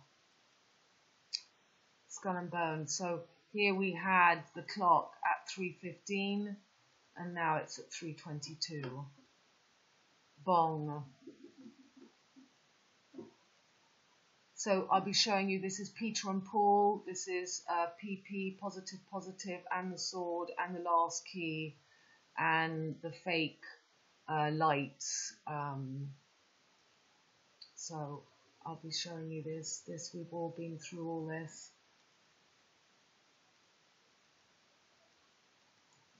S1: Skull and Bones. So here we had the clock at 3:15, and now it's at 3:22. Bong. So I'll be showing you, this is Peter and Paul, this is PP, positive, positive, and the sword, and the last key, and the fake lights. So I'll be showing you this. We've all been through all this.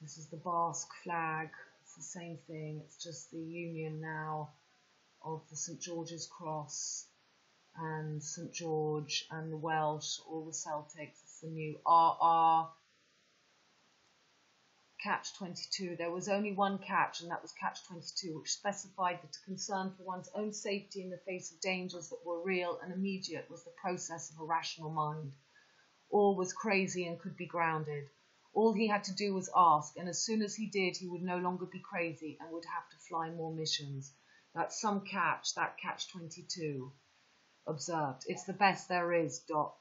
S1: This is the Basque flag. It's the same thing. It's just the union now of the St. George's Cross and St. George and the Welsh, all the Celtics. It's the new RR, catch-22. There was only one catch, and that was catch-22, which specified that concern for one's own safety in the face of dangers that were real and immediate was the process of a rational mind. All was crazy and could be grounded. All he had to do was ask, and as soon as he did, he would no longer be crazy and would have to fly more missions. That's some catch, that catch-22. Observed. It's the best there is, Doc.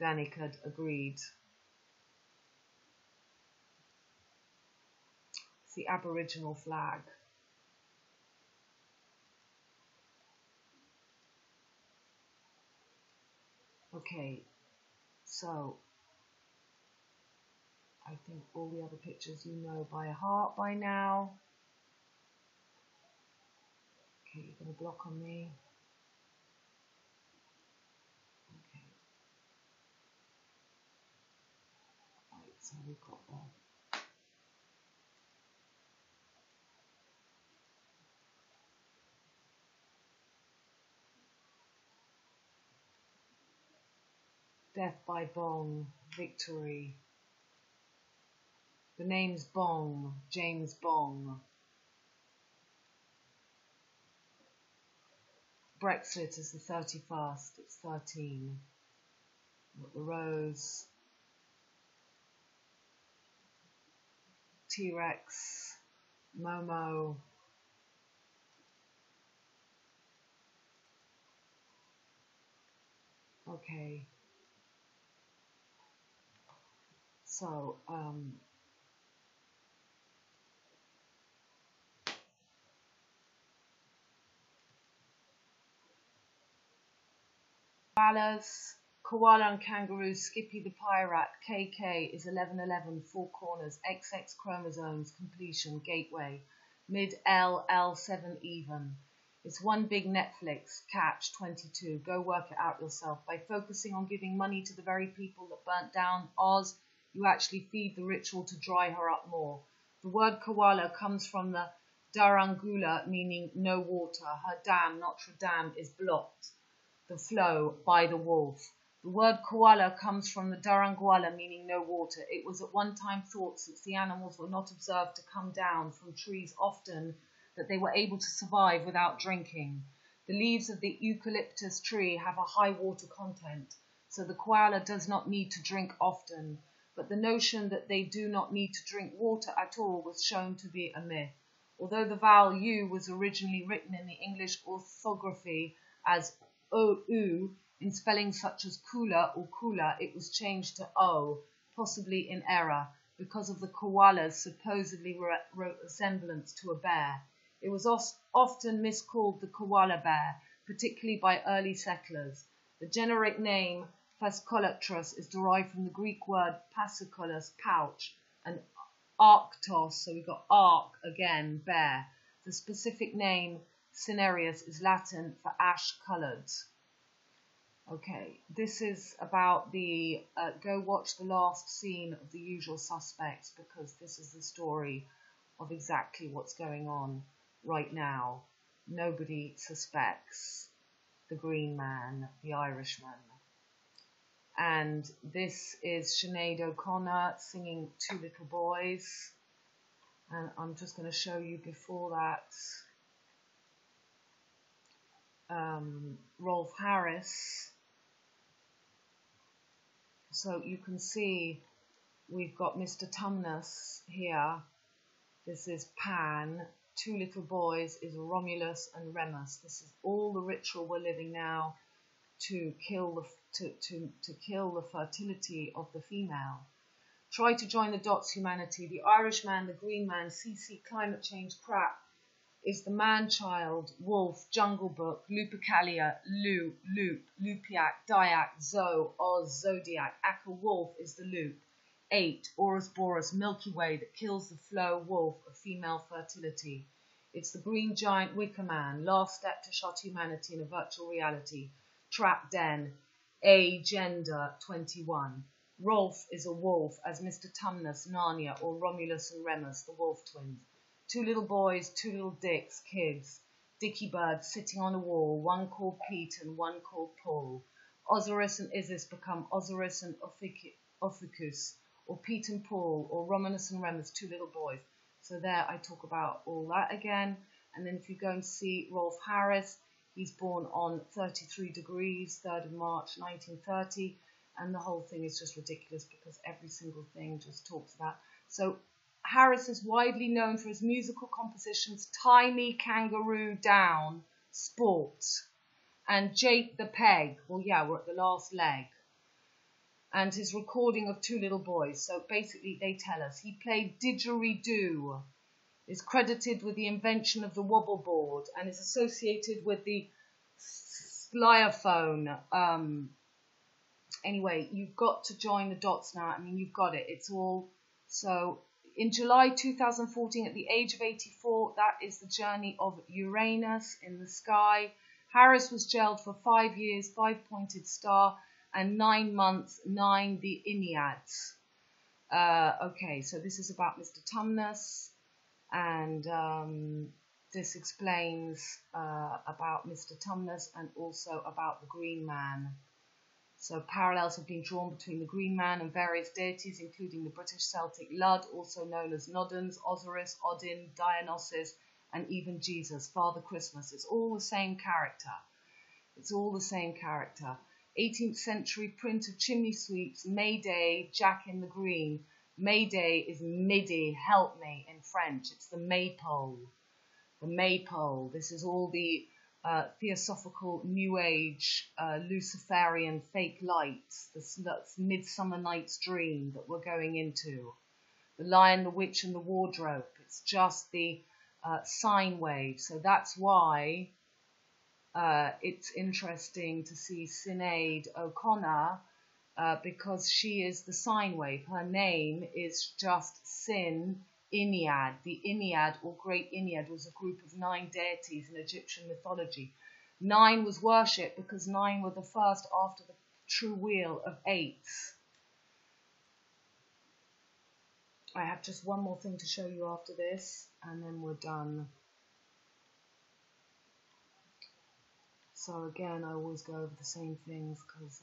S1: Danica agreed. It's the Aboriginal flag. Okay, so I think all the other pictures you know by heart by now. Okay, you're going to block on me. Okay. Right, so we've got that. Death by Bong, victory. The name's Bong, James Bong. Brexit is the 31st, it's 13. Got the rose. T-Rex, Momo. Okay. So, koala and kangaroo, Skippy the pirate, KK is 1111, four corners, XX chromosomes, completion, gateway, mid L, L7 even. It's one big Netflix, catch 22, go work it out yourself. By focusing on giving money to the very people that burnt down Oz, you actually feed the ritual to dry her up more. The word koala comes from the Darangula, meaning no water. Her dam, Notre Dame, is blocked, the flow, by the wolf. The word koala comes from the Daranguala, meaning no water. It was at one time thought, since the animals were not observed to come down from trees often, that they were able to survive without drinking. The leaves of the eucalyptus tree have a high water content, so the koala does not need to drink often. But the notion that they do not need to drink water at all was shown to be a myth. Although the vowel U was originally written in the English orthography as OU, in spellings such as cooler or cooler, it was changed to O, possibly in error, because of the koala's supposedly resemblance to a bear. It was often miscalled the koala bear, particularly by early settlers. The generic name Phascolectrus is derived from the Greek word pasicolus, pouch, and arctos, so we've got arc again, bear. The specific name cinereus is Latin for ash-coloured. Okay, this is about the, go watch the last scene of The Usual Suspects, because this is the story of exactly what's going on right now. Nobody suspects the Green Man, the Irishman. And this is Sinead O'Connor singing Two Little Boys. And I'm just going to show you before that Rolf Harris. So you can see we've got Mr. Tumnus here. This is Pan. Two Little Boys is Romulus and Remus. This is all the ritual we're living now to kill the fertility of the female. Try to join the dots, humanity. The Irishman, the Green Man, CC, climate change crap is the man-child, wolf, Jungle Book, Lupercalia, Loop, Lupiac, Dyak, Zoe, Oz, Zodiac, Akka Wolf is the loop. 8, Orus Boris, Milky Way that kills the flow wolf of female fertility. It's the green giant Wicker Man, last step to shut humanity in a virtual reality. Trap Den, Agenda 21. Rolf is a wolf as Mr. Tumnus, Narnia, or Romulus and Remus, the wolf twins. Two little boys, two little dicks, kids. Dicky birds sitting on a wall, one called Pete and one called Paul. Osiris and Isis become Osiris and Ophicus. or Pete and Paul, or Romanus and Remus, two little boys. So there I talk about all that again. And then if you go and see Rolf Harris, he's born on 33 degrees, 3rd of March 1930, and the whole thing is just ridiculous because every single thing just talks about. So Harris is widely known for his musical compositions Tie Me Kangaroo Down, Sport, and Jake the Peg. Well, yeah, we're at the last leg. And his recording of Two Little Boys. So basically they tell us he played didgeridoo, is credited with the invention of the wobble board, and is associated with the xylophone. Anyway, you've got to join the dots now. I mean, you've got it. It's all... So in July 2014, at the age of 84, that is the journey of Uranus in the sky. Harris was jailed for 5 years, 5-pointed star, and 9 months, 9 the Enneads. Okay, so this is about Mr. Tumnus, and this explains about Mr. Tumnus and also about the Green Man. So parallels have been drawn between the Green Man and various deities, including the British Celtic Lud, also known as Nodens, Osiris, Odin, Dionysus, and even Jesus, Father Christmas. It's all the same character. It's all the same character. 18th century print of chimney sweeps, Mayday, Jack in the Green. Mayday is midi, help me in French. It's the maypole. The maypole. This is all the theosophical New Age Luciferian fake lights. That's Midsummer Night's Dream that we're going into. The Lion, the Witch, and the Wardrobe. It's just the sine wave. So that's why it's interesting to see Sinead O'Connor because she is the sine wave. Her name is just Sin Ennead. The Ennead, or Great Ennead, was a group of 9 deities in Egyptian mythology. 9 was worshipped because 9 were the first after the true wheel of 8s. I have just one more thing to show you after this, and then we're done. So again, I always go over the same things because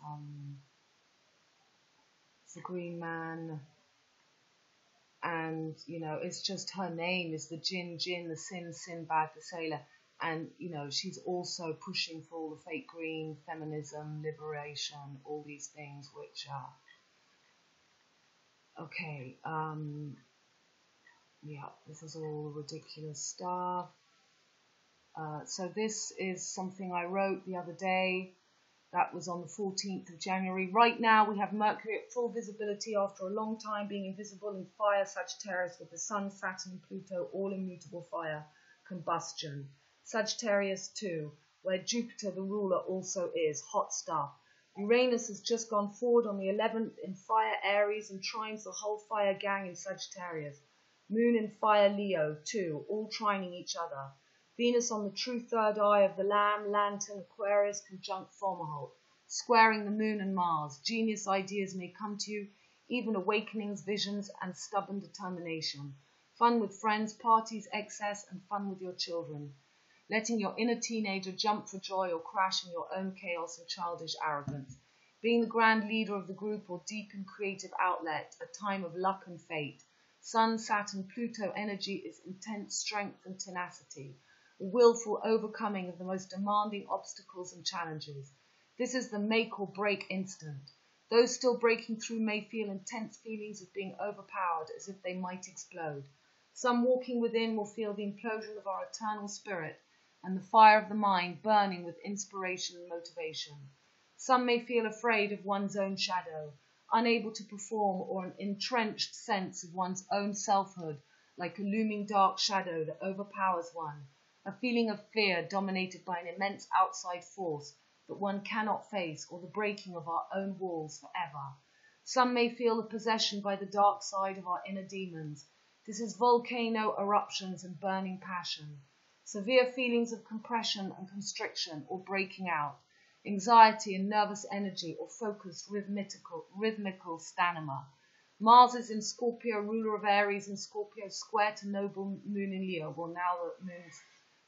S1: it's the Green Man, and you know, it's just her name is the Jinn, the Sin, Sinbad, the sailor, and you know, she's also pushing for all the fake green, feminism, liberation, all these things, which are okay. Yeah, this is all ridiculous stuff. So this is something I wrote the other day. That was on the 14th of January. Right now we have Mercury at full visibility after a long time being invisible in fire Sagittarius, with the Sun, Saturn and Pluto all in mutable fire combustion. Sagittarius too, where Jupiter the ruler also is, hot stuff. Uranus has just gone forward on the 11th in fire Aries and trines the whole fire gang in Sagittarius. Moon in fire Leo too, all trining each other. Venus on the true third eye of the Lamb, Lantern, Aquarius, conjunct Fomalhaut, squaring the Moon and Mars. Genius ideas may come to you, even awakenings, visions, and stubborn determination. Fun with friends, parties, excess, and fun with your children. Letting your inner teenager jump for joy or crash in your own chaos and childish arrogance. Being the grand leader of the group or deep in creative outlet, a time of luck and fate. Sun, Saturn, Pluto energy is intense strength and tenacity. A willful overcoming of the most demanding obstacles and challenges. This is the make or break instant. Those still breaking through may feel intense feelings of being overpowered as if they might explode. Some walking within will feel the implosion of our eternal spirit and the fire of the mind burning with inspiration and motivation. Some may feel afraid of one's own shadow, unable to perform, or an entrenched sense of one's own selfhood like a looming dark shadow that overpowers one. A feeling of fear dominated by an immense outside force that one cannot face, or the breaking of our own walls forever. Some may feel the possession by the dark side of our inner demons. This is volcano eruptions and burning passion. Severe feelings of compression and constriction or breaking out. Anxiety and nervous energy or focused rhythmical stamina. Mars is in Scorpio, ruler of Aries, and Scorpio square to noble Moon in Leo. Well, now the Moon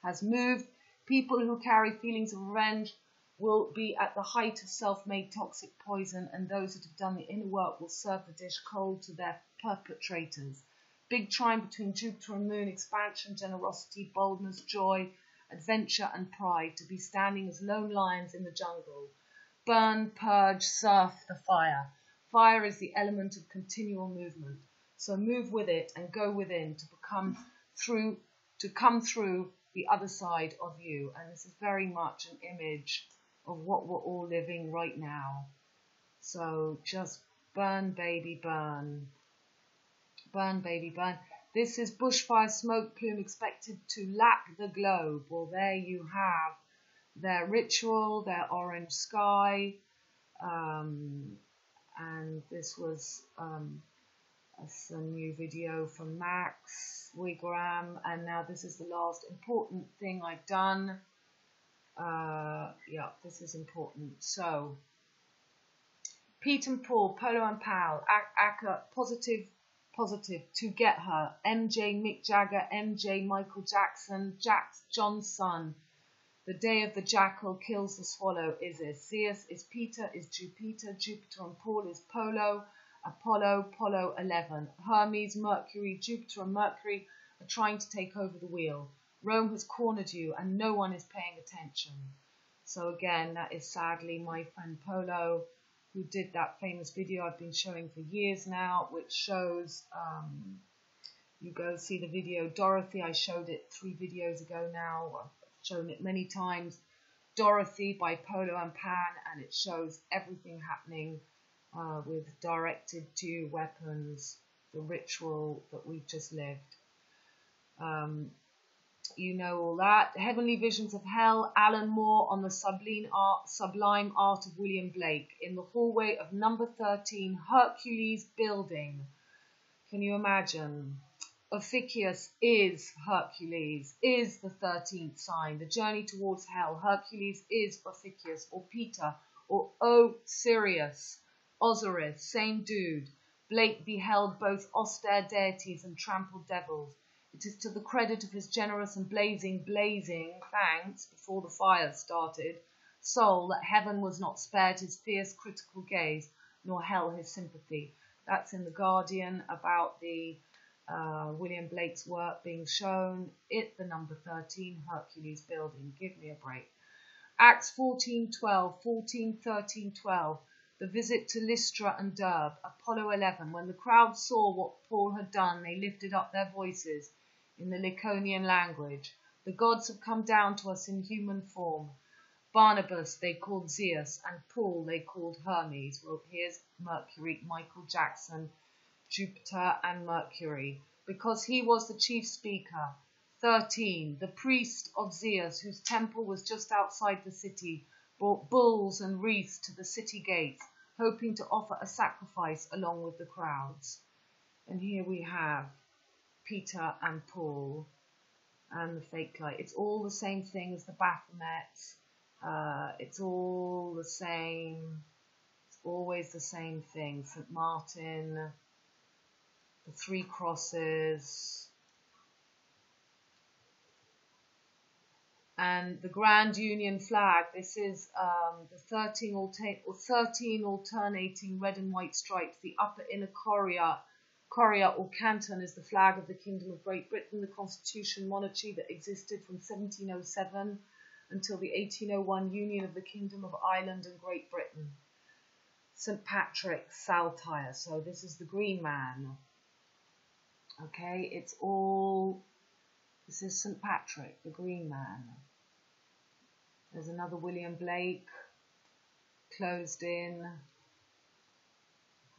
S1: has moved. People who carry feelings of revenge will be at the height of self-made toxic poison, and those that have done the inner work will serve the dish cold to their perpetrators. Big trine between Jupiter and Moon, expansion, generosity, boldness, joy, adventure and pride, to be standing as lone lions in the jungle. Burn, purge, surf the fire. Fire is the element of continual movement. So move with it and go within to come through the other side of you. And this is very much an image of what we're all living right now. So just burn, baby, burn. Burn, baby, burn. This is bushfire smoke plume expected to lap the globe. Well, there you have their ritual, their orange sky. And this was a new video from Max Wigram. And now this is the last important thing I've done. Yeah, this is important. So, Pete and Paul, Polo and Pal, Aka, positive, to get her. MJ, Mick Jagger, MJ, Michael Jackson, John's son. The day of the jackal kills the swallow, Isis. Zeus is Peter, is Jupiter. Jupiter and Paul is Polo. Apollo, Apollo 11. Hermes, Mercury, Jupiter and Mercury are trying to take over the wheel. Rome has cornered you and no one is paying attention. So again, that is sadly my friend Polo, who did that famous video I've been showing for years now, which shows, you go see the video Dorothy. I showed it 3 videos ago now. I've shown it many times. Dorothy by Polo and Pan, and it shows everything happening with directed to weapons, the ritual that we've just lived. You know all that. Heavenly Visions of Hell, Alan Moore on the Sublime Art of William Blake, in the hallway of number 13, Hercules Building. Can you imagine? Ophiuchus is Hercules, is the 13th sign, the journey towards hell. Hercules is Ophiuchus, or Peter, or Sirius, Osiris, same dude. Blake beheld both austere deities and trampled devils. It is to the credit of his generous and blazing, thanks, before the fire started, soul, that heaven was not spared his fierce critical gaze, nor hell his sympathy. That's in The Guardian about the William Blake's work being shown at the number 13 Hercules Building. Give me a break. Acts 14:12, 14:13:12. The visit to Lystra and Derbe. Apollo 11. When the crowd saw what Paul had done, they lifted up their voices in the Lycaonian language. The gods have come down to us in human form. Barnabas they called Zeus, and Paul they called Hermes. Well, here's Mercury, Michael Jackson, Jupiter and Mercury, because he was the chief speaker. 13. The priest of Zeus, whose temple was just outside the city, brought bulls and wreaths to the city gates, hoping to offer a sacrifice along with the crowds. And here we have Peter and Paul and the fake light. It's all the same thing as the Baphomets. It's all the same. It's always the same thing. St. Martin, the 3 crosses, and the Grand Union flag. This is the 13 alternating red and white stripes. The upper inner choria or canton is the flag of the Kingdom of Great Britain, the constitution monarchy that existed from 1707 until the 1801 union of the Kingdom of Ireland and Great Britain. St. Patrick's saltire. So this is the green man. Okay, it's all, this is St. Patrick, the green man. There's another William Blake, closed in,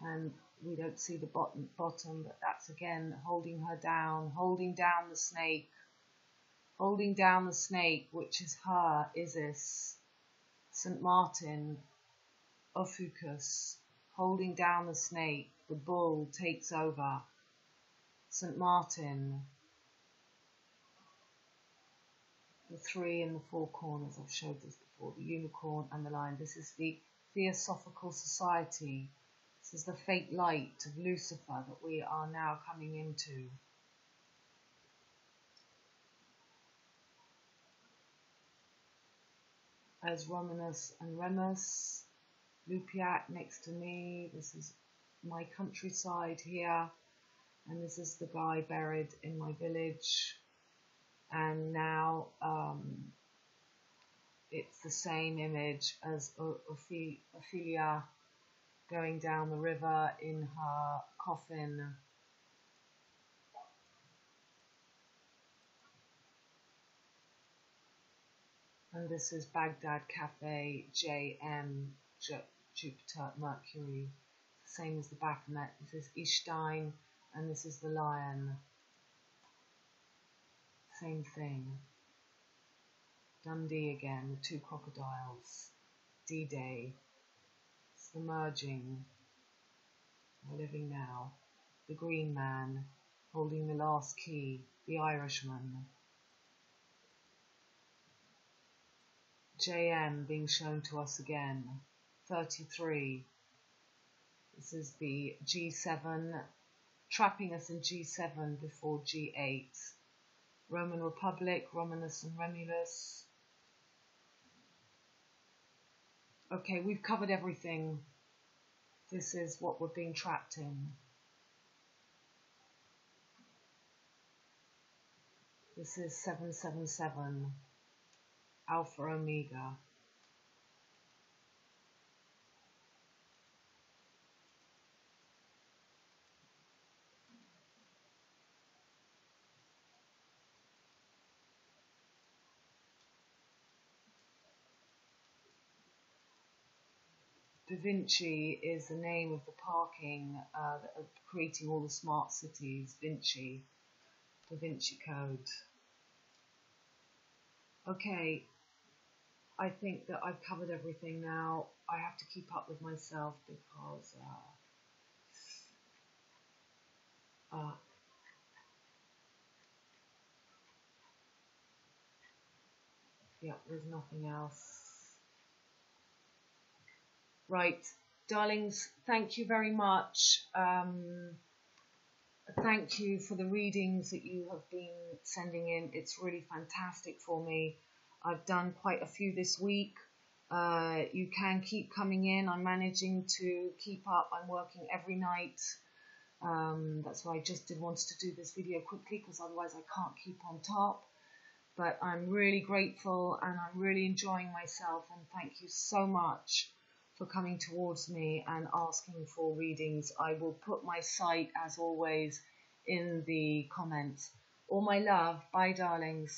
S1: and we don't see the bottom, but that's again holding her down, holding down the snake, which is her, Isis. St. Martin, Ophiuchus, holding down the snake, the bull takes over. St. Martin, the 3 in the 4 corners, I've showed this before, the unicorn and the lion. This is the Theosophical Society. This is the fake light of Lucifer that we are now coming into. as Romanus and Remus. Lupiac next to me. This is my countryside here. And this is the guy buried in my village. And now it's the same image as Ophelia going down the river in her coffin. And this is Baghdad Cafe JM, Jupiter, Mercury. Same as the Baphomet. This is Ishstein, and this is the lion. Same thing. Dundee again, the two crocodiles. D-Day. It's the merging. We're living now. The Green Man, holding the last key. The Irishman. JM being shown to us again. 33. This is the G7, trapping us in G7 before G8. Roman Republic, Romanus and Remulus. Okay, we've covered everything. This is what we're being trapped in. This is 777, Alpha Omega. Da Vinci is the name of the parking that are creating all the smart cities. Vinci, Da Vinci Code. Okay, I think that I've covered everything now. I have to keep up with myself because yeah, there's nothing else. Right, darlings, thank you very much. Thank you for the readings that you have been sending in. It's really fantastic for me. I've done quite a few this week. You can keep coming in. I'm managing to keep up. I'm working every night. That's why I just wanted to do this video quickly, because otherwise I can't keep on top. But I'm really grateful and I'm really enjoying myself, and thank you so much for coming towards me and asking for readings. I will put my site, as always, in the comments. All my love. Bye, darlings.